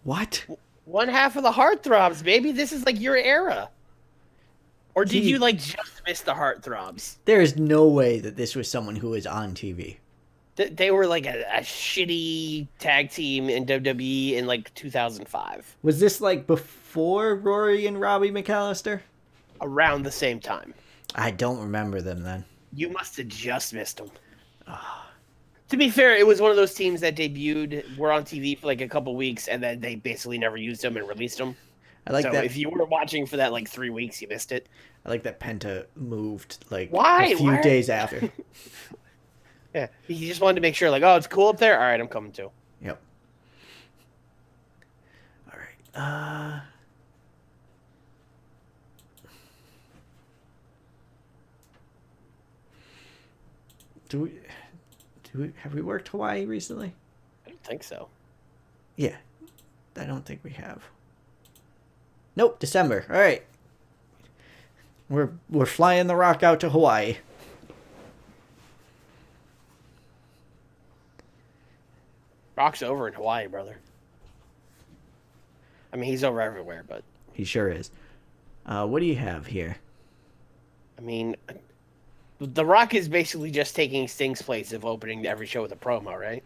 What? One half of the Heartthrobs, baby. This is like your era. Or did you like just miss the Heartthrobs? There is no way that this was someone who was on TV. They were like a shitty tag team in WWE in like 2005. Was this like before Rory and Robbie McAllister? Around the same time. I don't remember them then. You must have just missed them. To be fair, it was one of those teams that debuted, were on TV for like a couple weeks, and then they basically never used them and released them. I like so that. If you were watching for that like 3 weeks, you missed it. I like that Penta moved like a few days after. Yeah, he just wanted to make sure, like, oh, it's cool up there. All right, I'm coming too. Yep. All right. Have we worked Hawaii recently? I don't think so. Yeah, I don't think we have. Nope, December. All right. We're flying the Rock out to Hawaii. Rock's over in Hawaii, brother. I mean, he's over everywhere, but... He sure is. What do you have here? I mean, The Rock is basically just taking Sting's place of opening every show with a promo, right?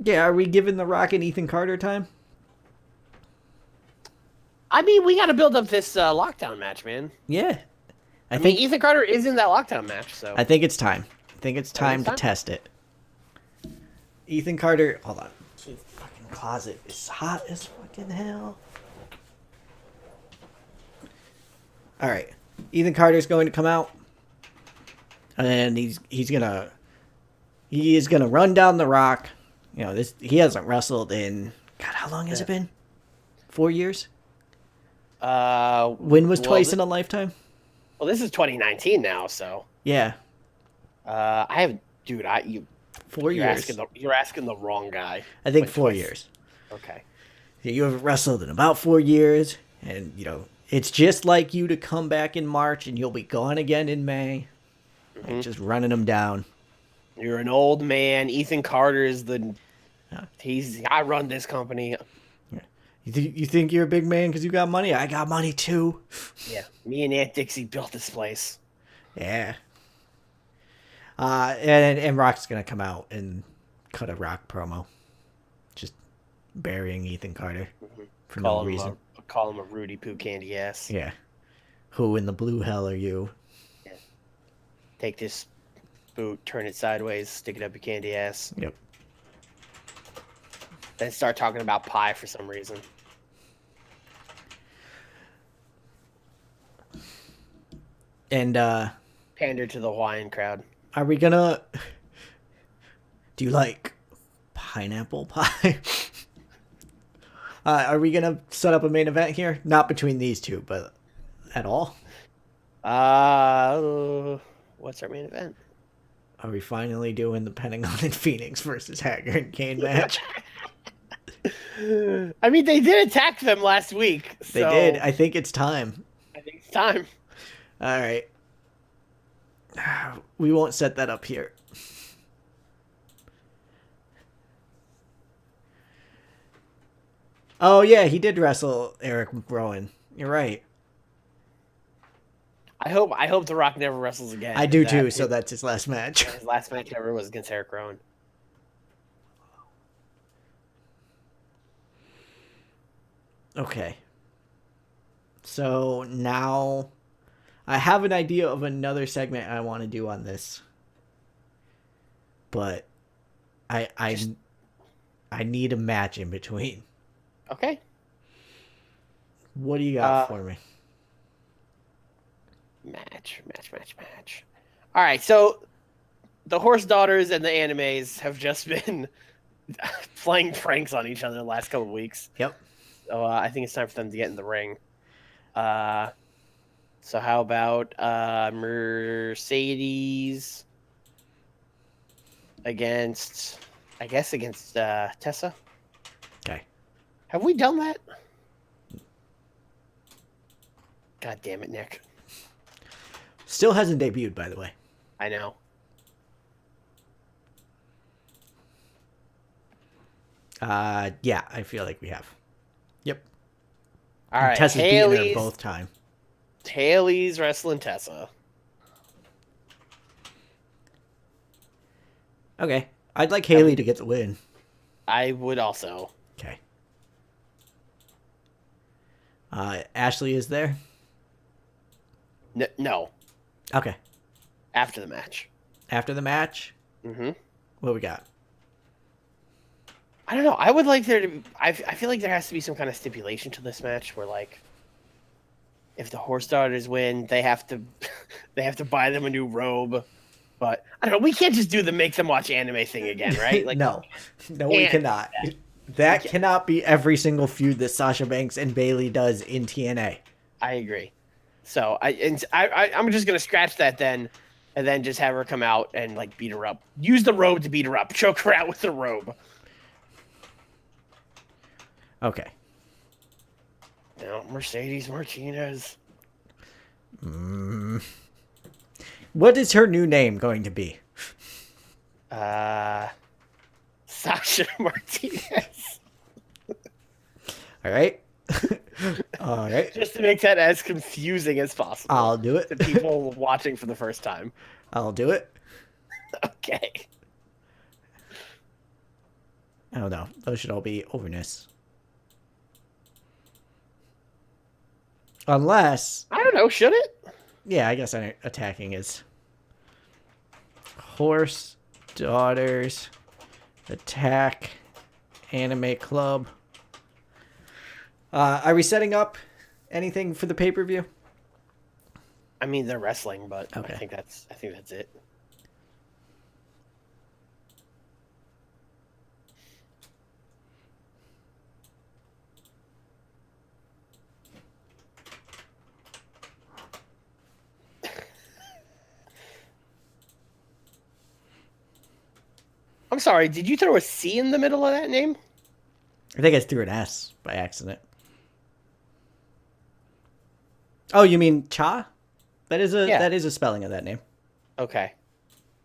Yeah, are we giving The Rock and Ethan Carter time? I mean, we got to build up this lockdown match, man. Yeah. I mean, Ethan Carter is in that lockdown match, so... I think it's time. I think it's time to test it. Ethan Carter... Hold on. The fucking closet is hot as fucking hell. Alright. Ethan Carter's going to come out. And he is gonna run down The Rock. You know, he hasn't wrestled in... God, how long has it been? 4 years? When was Twice in a Lifetime? Well, this is 2019 now, so... Yeah. I haven't... Dude, 4 years. You're asking the wrong guy. I think 4 years. Okay. You haven't wrestled in about 4 years, and, you know, it's just like you to come back in March, and you'll be gone again in May. Mm-hmm. Just running them down. You're an old man. Ethan Carter is I run this company. Yeah. You think you're a big man because you got money? I got money too. Yeah. Me and Aunt Dixie built this place. Yeah. And Rock's gonna come out and cut a Rock promo, just burying Ethan Carter for no reason. Call him a Rudy Poo candy ass. Yeah. Who in the blue hell are you? Yeah. Take this boot, turn it sideways, stick it up your candy ass. Yep. Then start talking about pie for some reason. And Pander to the Hawaiian crowd. are we gonna... Do you like pineapple pie? Are we gonna set up a main event here? Not between these two, but at all? What's our main event? Are we finally doing the Pentagon and Phoenix versus Hager and Kane match? I mean, they did attack them last week. So They did. I think it's time. I think it's time. All right. We won't set that up here. Oh, yeah, he did wrestle Eric Rowan. You're right. I hope The Rock never wrestles again. I do too, so that's his last match. His last match ever was against Eric Rowan. Okay. So now I have an idea of another segment I want to do on this. But I need a match in between. Okay. What do you got for me? Match. All right, so the Horse Daughters and the Animes have just been playing pranks on each other the last couple of weeks. Yep. So I think it's time for them to get in the ring. So how about Mercedes against Tessa? Okay. Have we done that? God damn it, Nick. Still hasn't debuted, by the way. I know. Yeah, I feel like we have. Yep. All right, Tessa's beaten her both time. Haley's wrestling Tessa. Okay. I'd like Haley to get the win. I would also. Okay. Ashley is there? No. Okay. After the match. After the match? Mm-hmm. What we got? I don't know. I would like there to be... I feel like there has to be some kind of stipulation to this match where, like, if the Horse Daughters win, they have to buy them a new robe. But I don't know. We can't just do the make them watch anime thing again, right? Like, No, we cannot. That cannot be every single feud that Sasha Banks and Bayley does in TNA. I agree. So I'm just gonna scratch that then, and then just have her come out and like beat her up. Use the robe to beat her up. Choke her out with the robe. Okay. Now Mercedes Martinez. What is her new name going to be? Sasha Martinez. All right. All right. Just to make that as confusing as possible. I'll do it. To people watching for the first time. I'll do it. Okay. Oh no, those should all be overness. Unless, I don't know. Should it? yeah, I guess attacking is Horse Daughters Attack Anime Club. Are we setting up anything for the pay-per-view? I mean, they're wrestling, but Okay. I think that's it. I'm sorry, did you throw a C in the middle of that name? I think I threw an S by accident. Oh, you mean Cha? That is a spelling of that name. Okay.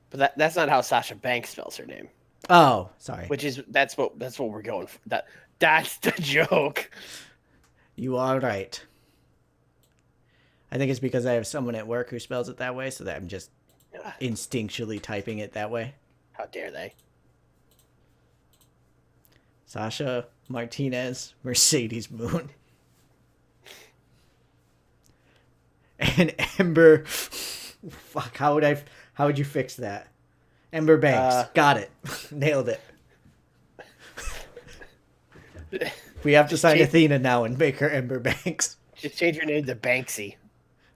But that's not how Sasha Banks spells her name. Oh, sorry. That's what we're going for. That's the joke. You are right. I think it's because I have someone at work who spells it that way, so that I'm just instinctually typing it that way. How dare they? Sasha Martinez, Mercedes Moon. And Ember, fuck, how would you fix that? Ember Banks, got it, nailed it. We have to sign Athena now and make her Ember Banks. Just change your name to Banksy.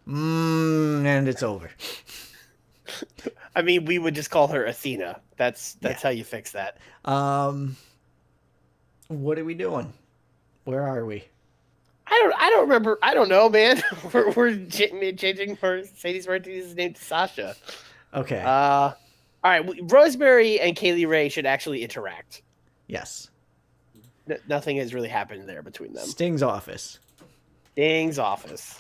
And it's over. I mean, we would just call her Athena. That's how you fix that. What are we doing? Where are we? I don't remember. I don't know, man. we're changing Mercedes Martinez's name to Sasha. Okay. All right. Rosemary and Kaylee Ray should actually interact. Yes. Nothing has really happened there between them. Sting's office. Kaylee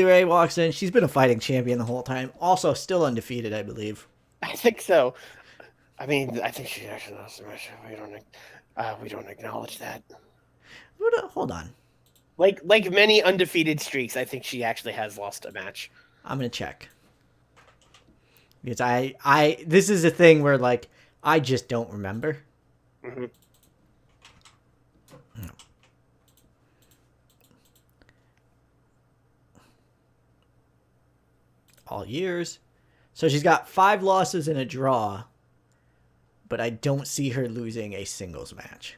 Ray walks in. She's been a fighting champion the whole time. Also, still undefeated, I believe. I think so. I mean, I think she actually lost the match. We don't acknowledge that. Hold on. Like many undefeated streaks, I think she actually has lost a match. I'm gonna check. Because this is a thing where like I just don't remember. Mm-hmm. No. All years. So she's got 5 losses and a draw, but I don't see her losing a singles match.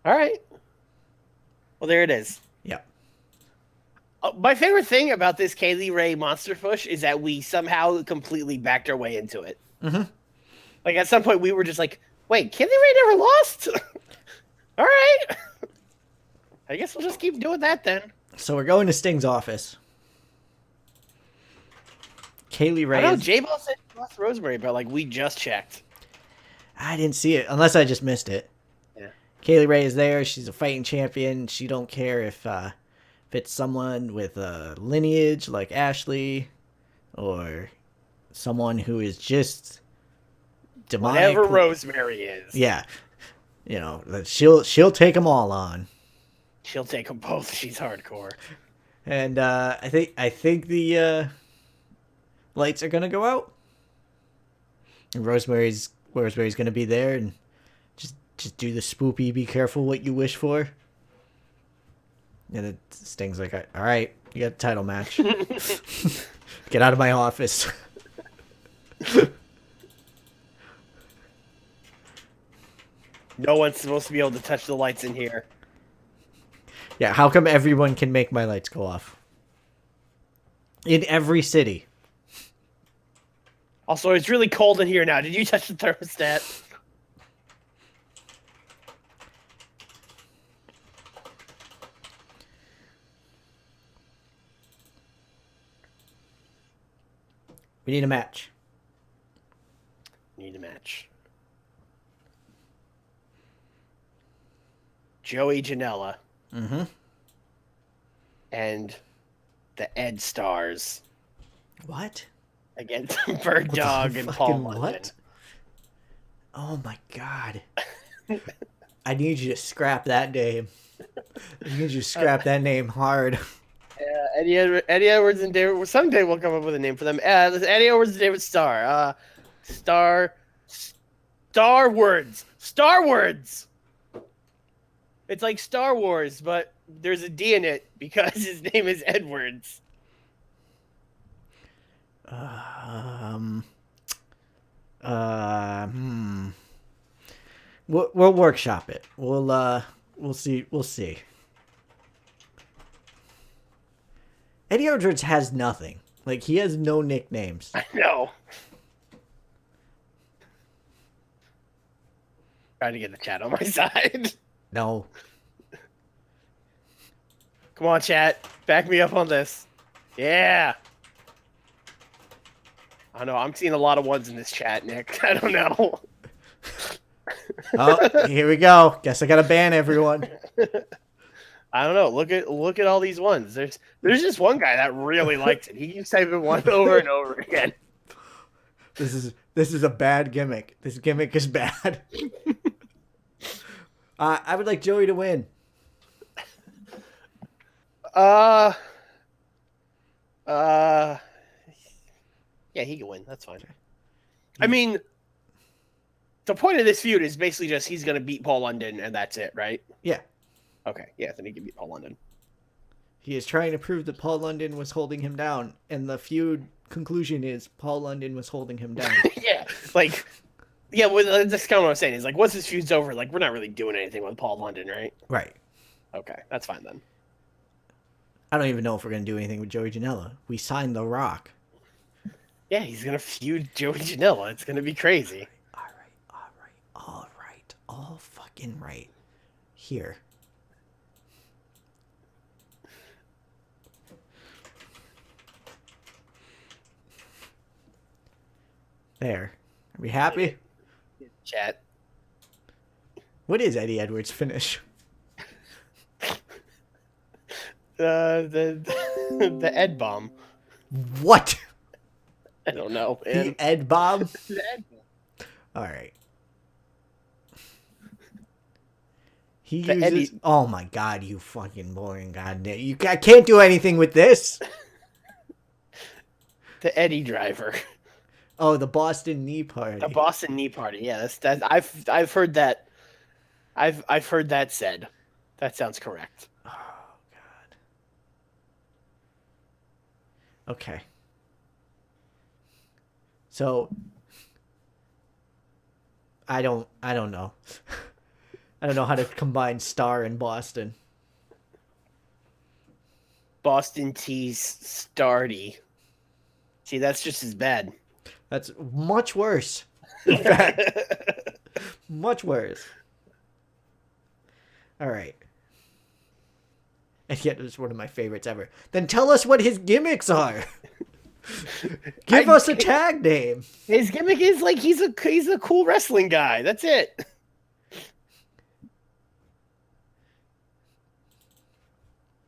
All right. Well, there it is. Yep. My favorite thing about this Kaylee Ray monster push is that we somehow completely backed our way into it. Mm-hmm. Like at some point we were just like, wait, Kaylee Ray never lost? All right. I guess we'll just keep doing that then. So we're going to Sting's office. Kaylee Ray. I know J-Ball said she lost Rosemary, but like we just checked. I didn't see it unless I just missed it. Yeah. Kaylee Ray is there. She's a fighting champion. She don't care if it's someone with a lineage like Ashley or someone who is just demonic. Whatever Rosemary is. Yeah. You know, she'll take them all on. She'll take them both. She's hardcore. And I think the lights are gonna go out. And Rosemary's gonna be there and just do the spoopy, be careful what you wish for. And it Sting's like, all right, you got a title match. Get out of my office. No one's supposed to be able to touch the lights in here. Yeah, how come everyone can make my lights go off? In every city. Also, it's really cold in here now. Did you touch the thermostat? We need a match. Joey Janela. Mm-hmm. And the Ed Stars. What? Against Bird Dog and Paul London. What? Oh my god. I need you to scrap that name. I need you to scrap that name hard. Yeah, Eddie Edwards and David. Someday we'll come up with a name for them. Eddie Edwards and David Starr. Star Words. It's like Star Wars, but there's a D in it because his name is Edwards. We'll workshop it. We'll see. Eddie Edwards has nothing. Like, he has no nicknames. I know. Trying to get the chat on my side. No. Come on, chat. Back me up on this. Yeah. I don't know. I'm seeing a lot of ones in this chat, Nick. I don't know. Oh, here we go. Guess I gotta ban everyone. I don't know. Look at all these ones. There's just one guy that really likes it. He keeps typing one over and over again. This is a bad gimmick. This gimmick is bad. I would like Joey to win. Yeah, he can win. That's fine. I mean, the point of this feud is basically just he's gonna beat Paul London and that's it, right? Yeah. Okay. Yeah, then he can beat Paul London. He is trying to prove that Paul London was holding him down, and the feud conclusion is Paul London was holding him down. Yeah, like, yeah, well, that's kind of what I'm saying. Is like, once this feud's over, like, we're not really doing anything with Paul London, right? Right. Okay, that's fine then. I don't even know if we're going to do anything with Joey Janela. We signed The Rock. Yeah, he's going to feud Joey Janela. It's going to be crazy. All fucking right. Here. There. Are we happy? Chat. What is Eddie Edwards' finish? The Ed bomb. What? I don't know, man. The Ed Bomb? The Ed bomb. All right. He The uses... Eddie... Oh my god, you fucking boring goddamn... I can't do anything with this. The Eddie driver. Oh, the Boston Knee Party. The Boston Knee Party. Yeah, that's I've heard that. I've heard that said. That sounds correct. Oh god. Okay. So I don't know. I don't know how to combine Star and Boston. Boston T's Starty. See, that's just as bad. That's much worse. In fact, much worse. All right. And yet it's one of my favorites ever. Then tell us what his gimmicks are. Give us a tag name. His gimmick is like he's a cool wrestling guy. That's it.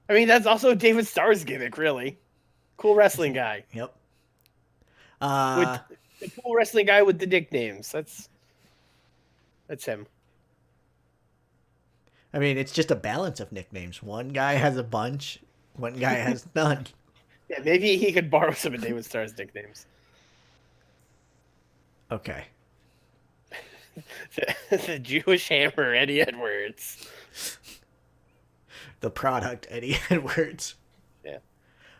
I mean, that's also David Starr's gimmick, really. Cool wrestling guy. Yep. The cool wrestling guy with the nicknames. That's him. I mean, it's just a balance of nicknames. One guy has a bunch. One guy has none. Yeah, maybe he could borrow some of David Starr's nicknames. Okay. The Jewish Hammer, Eddie Edwards. The product, Eddie Edwards. Yeah.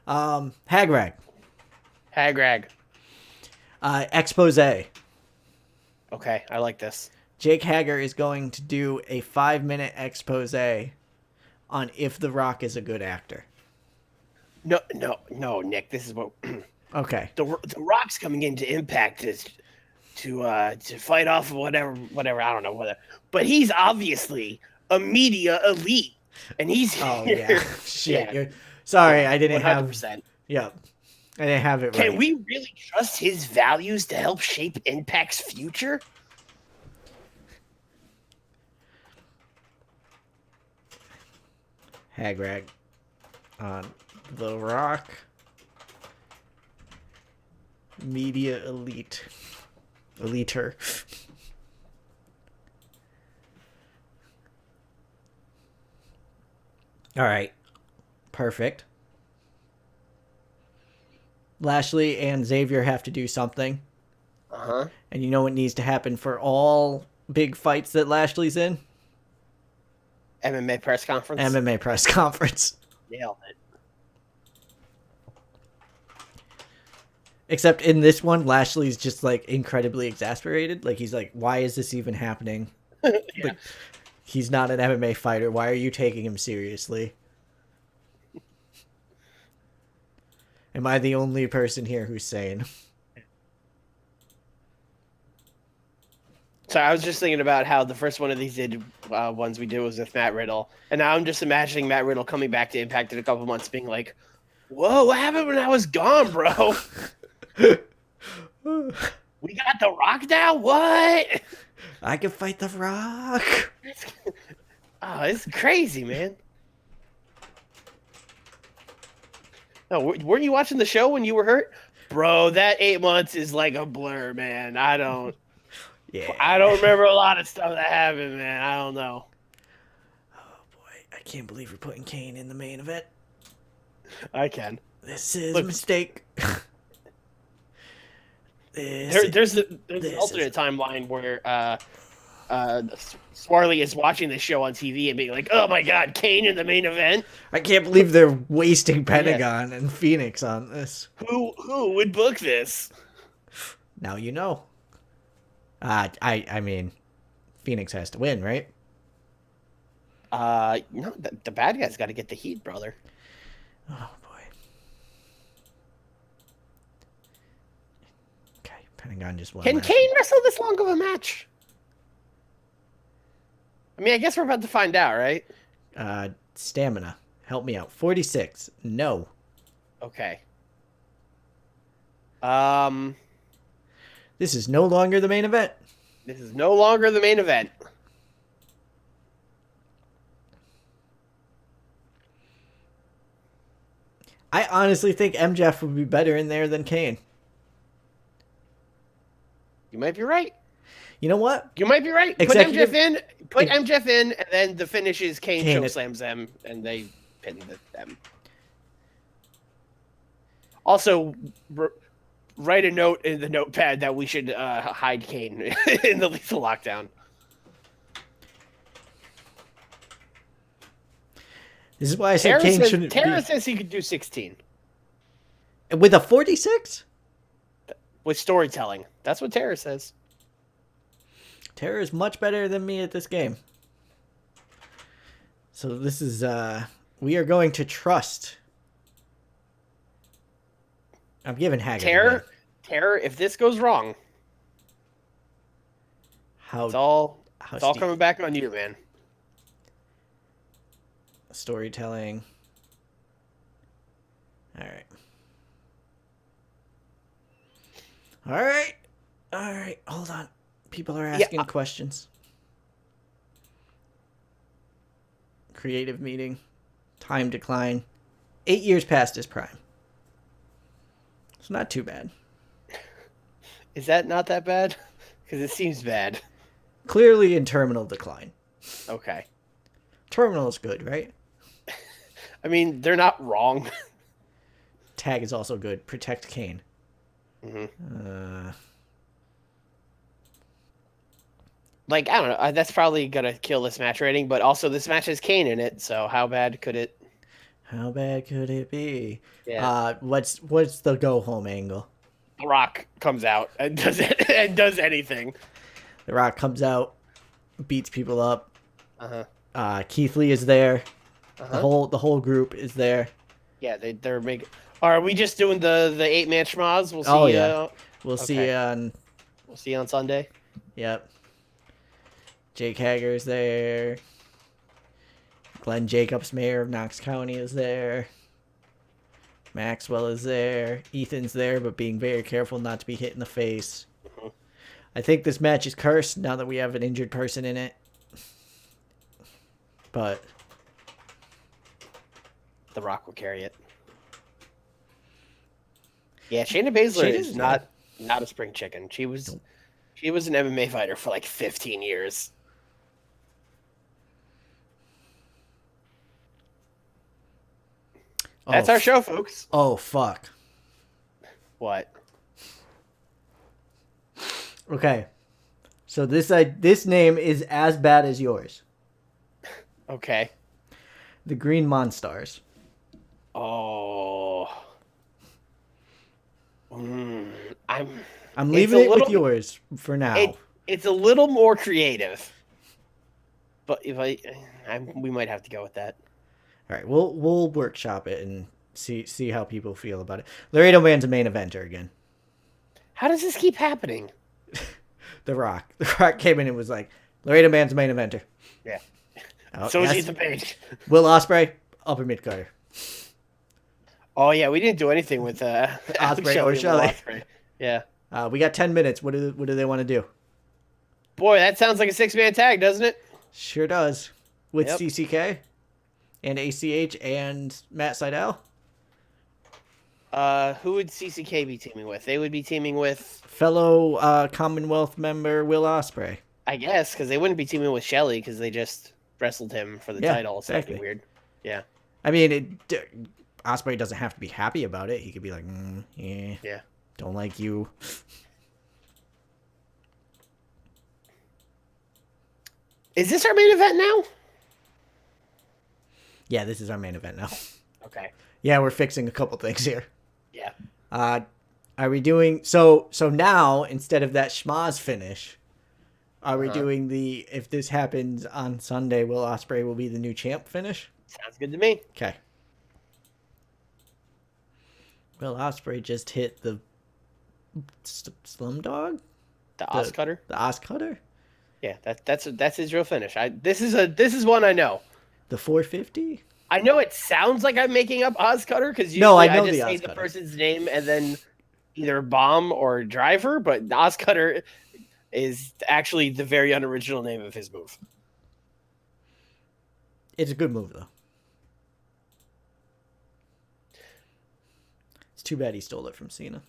Hagrag. Hagrag. Expose. Okay, I like this. Jake Hager is going to do a 5-minute expose on if The Rock is a good actor. No, Nick. This is what. Okay. The Rock's coming into Impact to fight off whatever. I don't know whatever. But he's obviously a media elite, and he's here. Oh yeah. Shit. Yeah. Sorry, I didn't 100%. have. Yep. I didn't have it right. Can we really trust his values to help shape Impact's future? Hagrag on The Rock. Media elite. Eliter. All right. Perfect. Lashley and Xavier have to do something. Uh-huh. And you know what needs to happen for all big fights that Lashley's in? MMA press conference. MMA press conference. Nailed it. Except in this one, Lashley's just like incredibly exasperated. Like he's like, why is this even happening? Yeah. Like, he's not an MMA fighter. Why are you taking him seriously? Am I the only person here who's sane? So I was just thinking about how the first one of these ones we did was with Matt Riddle, and now I'm just imagining Matt Riddle coming back to Impact in a couple months, being like, "Whoa, what happened when I was gone, bro? We got The Rock now? What? I can fight The Rock." Oh, it's crazy, man. No, weren't you watching the show when you were hurt, bro? That 8 months is like a blur, man. I don't remember a lot of stuff that happened, man. I don't know. Oh boy, I can't believe we're putting Kane in the main event. I can. This is a mistake. There's an alternate timeline where Swarley is watching the show on TV and being like, "Oh my God, Kane in the main event." I can't believe they're wasting Pentagon and Phoenix on this. Who would book this? Now you know. I mean, Phoenix has to win, right? No, the bad guy's got to get the heat, brother. Oh boy. Okay, Pentagon just won. Can Kane wrestle this long of a match? I mean, I guess we're about to find out, right? Stamina. Help me out. 46. No. Okay. This is no longer the main event. This is no longer the main event. I honestly think MJF would be better in there than Kane. You might be right. You know what? You might be right. Executive... Put MJF in, and then the finish is Kane chokeslams them, and they pin them. Also, write a note in the notepad that we should hide Kane in the lethal lockdown. This is why I said Kane shouldn't be. Tara says he could do 16. With a 46? With storytelling. That's what Tara says. Tara is much better than me at this game. So this is, we are going to trust. I'm giving Haggard. Tara, if this goes wrong, it's all coming back on you, man. Storytelling. All right. All right. Hold on. People are asking questions. Creative meeting. Time decline. 8 years past his prime. It's not too bad. Is that not that bad? Because it seems bad. Clearly in terminal decline. Okay. Terminal is good, right? I mean, they're not wrong. Tag is also good. Protect Kane. Mm-hmm. I don't know. That's probably gonna kill this match rating, but also this match has Kane in it, so how bad could it? How bad could it be? Yeah. What's the go home angle? The Rock comes out and does it and does anything. The Rock comes out, beats people up. Uh-huh. Keith Lee is there. Uh-huh. The whole group is there. Yeah, they're making. Are we just doing the 8-man schmoz? We'll see. We'll see you on. We'll see you on Sunday. Yep. Jake Hager's there. Glenn Jacobs, mayor of Knox County, is there. Maxwell is there. Ethan's there, but being very careful not to be hit in the face. I think this match is cursed now that we have an injured person in it. But The Rock will carry it. Yeah, Shayna Baszler is not a spring chicken. She was an MMA fighter for like 15 years. That's our show, folks. Oh, fuck. What? Okay. So this name is as bad as yours. Okay. The Green Monstars. Oh. I'm leaving it with yours for now. It's a little more creative. But if we might have to go with that. All right, we'll workshop it and see how people feel about it. Laredo Man's a main eventer again. How does this keep happening? The Rock came in and was like, Laredo Man's a main eventer. Yeah. Oh, so is Ethan Page. Will Ospreay, upper mid carder. Oh yeah, we didn't do anything with Ospreay or Shelley. Yeah. We got 10 minutes. What do they want to do? Boy, that sounds like a 6-man tag, doesn't it? Sure does. With CCK and ACH and Matt Sydal. Who would CCK be teaming with? They would be teaming with fellow Commonwealth member Will Ospreay. I guess, because they wouldn't be teaming with Shelley because they just wrestled him for the title. Exactly. Something weird. Yeah. I mean, Ospreay doesn't have to be happy about it. He could be like, yeah, don't like you. Is this our main event now? Yeah, this is our main event now. Okay. Yeah, we're fixing a couple things here. Yeah. Are we doing so now instead of that schmaz finish? Are we Uh-huh. doing the if this happens on Sunday, Will Ospreay will be the new champ finish? Sounds good to me. Okay. Will Ospreay just hit the Slumdog, The Os Cutter. the Os Cutter, Yeah, that's his real finish. This is one I know. the 450. I know it sounds like I'm making up Oz Cutter because No, I usually know I just the say Oz the Cutter. person's name and then either bomb or driver, but Oz Cutter is actually the very unoriginal name of his move. It's a good move though. It's too bad he stole it from Cena.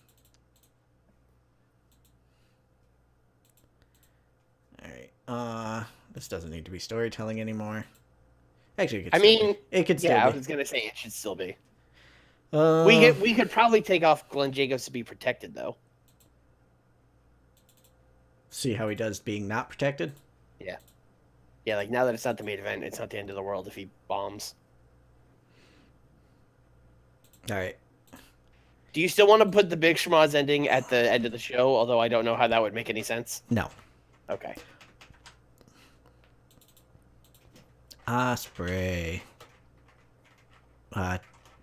All right. This doesn't need to be storytelling anymore. Actually, it could still I be. was gonna say it should still be. Uh, We could probably take off Glenn Jacobs to be protected though. see how he does being not protected. Yeah. Yeah, like now that it's not the main event, it's not the end of the world if he bombs. All right. Do you still want to put the Big Schmoz ending at the end of the show? Although I don't know how that would make any sense. No. Okay. Ospreay.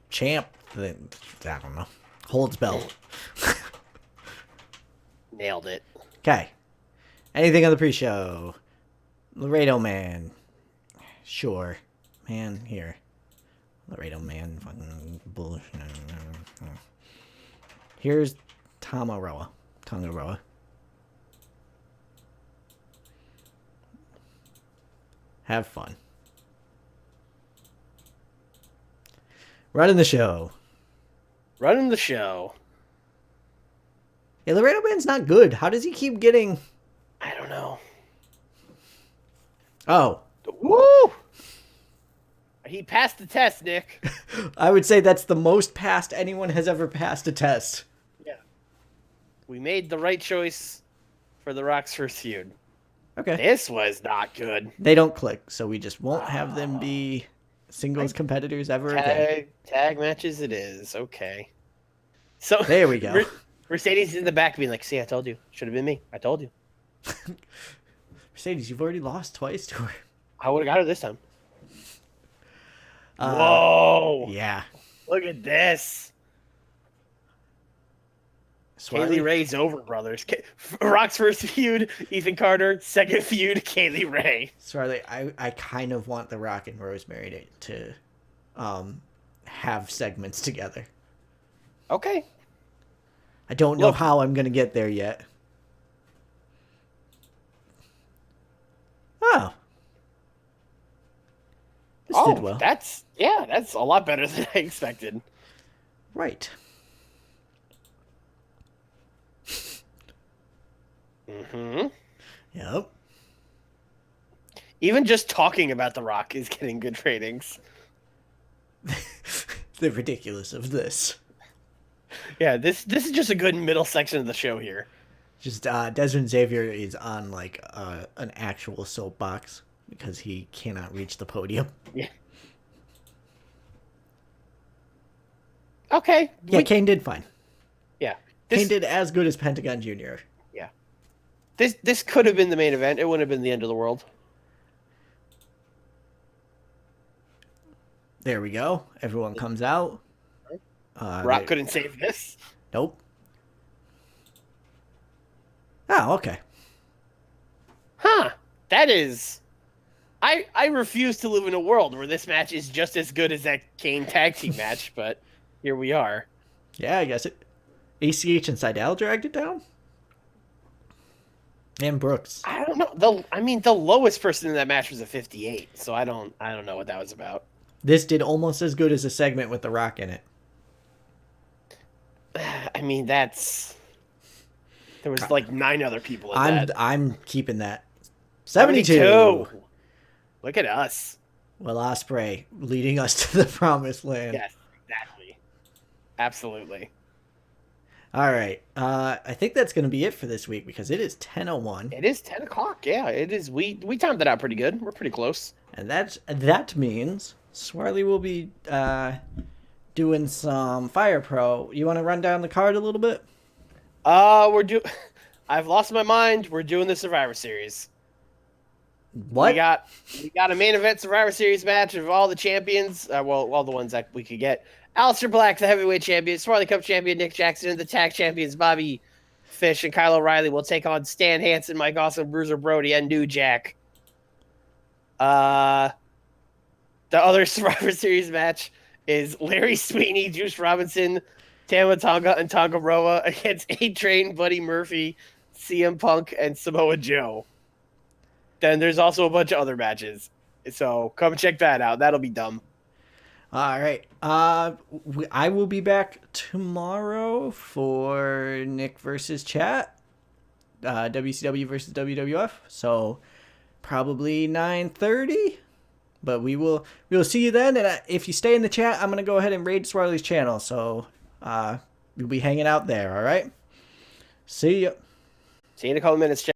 Champ. I don't know. Holds belt. Nailed it. Okay. Anything on the pre-show? Laredo Man. Sure. Man, here. Laredo Man. Fucking bullshit. Here's Tamaroa. Tongaroa. Have fun. Running the show. Running the show. Yeah, Laredo Man's not good. How does he keep getting... I don't know. Oh. Woo! He passed the test, Nick. I would say that's the most passed anyone has ever passed a test. Yeah. We made the right choice for The Rock's first feud. Okay. This was not good. They don't click, so we just won't have them be singles competitors ever again. Tag matches it is. Okay. So There we go. Mercedes is in the back being like, see, I told you. Should have been me. I told you. Mercedes, you've already lost twice to her. I would have got her this time. Whoa. Yeah. Look at this. Swarley? Kaylee Ray's over, brothers. Rock's first feud, Ethan Carter. Second feud, Kaylee Ray. Swarley, I kind of want The Rock and Rosemary to have segments together. Okay. I don't know how I'm going to get there yet. Oh. This did well. That's a lot better than I expected. Right. Mm-hmm. Yep. Even just talking about The Rock is getting good ratings. The ridiculous of this. Yeah, this is just a good middle section of the show here. Just Desmond Xavier is on like an actual soapbox because he cannot reach the podium. Yeah. Okay. Yeah, Kane did fine. Yeah. Kane did as good as Pentagon Jr. Yeah. This could have been the main event. It wouldn't have been the end of the world. There we go. Everyone comes out. Rock couldn't save this. Nope. Oh, okay. Huh. That is... I refuse to live in a world where this match is just as good as that Kane tag team match, but here we are. Yeah, I guess it. ACH and Seidel dragged it down? And Brooks. I don't know. The lowest person in that match was a 58, so I don't know what that was about. This did almost as good as a segment with The Rock in it. I mean, there was like 9 other people in that. I'm keeping that. 72. Look at us. Will Ospreay leading us to the promised land. Yes, exactly. Absolutely. All right. I think that's going to be it for this week because it is 10:01, It is 10 o'clock. Yeah, it is. We timed it out pretty good. We're pretty close. and that means Swarley will be doing some Fire Pro. You want to run down the card a little bit? We're do. I've lost my mind. We're doing the Survivor Series. What? We got a main event Survivor Series match of all the champions. Well, all the ones that we could get. Aleister Black, the heavyweight champion, Swarley Cup champion Nick Jackson, the tag champions Bobby Fish and Kyle O'Reilly will take on Stan Hansen, Mike Awesome, Bruiser Brody, and New Jack. The other Survivor Series match is Larry Sweeney, Juice Robinson, Tama Tonga, and Tonga Roa against A-Train, Buddy Murphy, CM Punk, and Samoa Joe. Then there's also a bunch of other matches. So come check that out. That'll be dumb. All right. I will be back tomorrow for Nick versus Chat, WCW versus WWF. So probably 9:30. But we'll see you then. And if you stay in the chat, I'm gonna go ahead and raid Swarley's channel. So we'll be hanging out there. All right. See ya. See you in a couple minutes.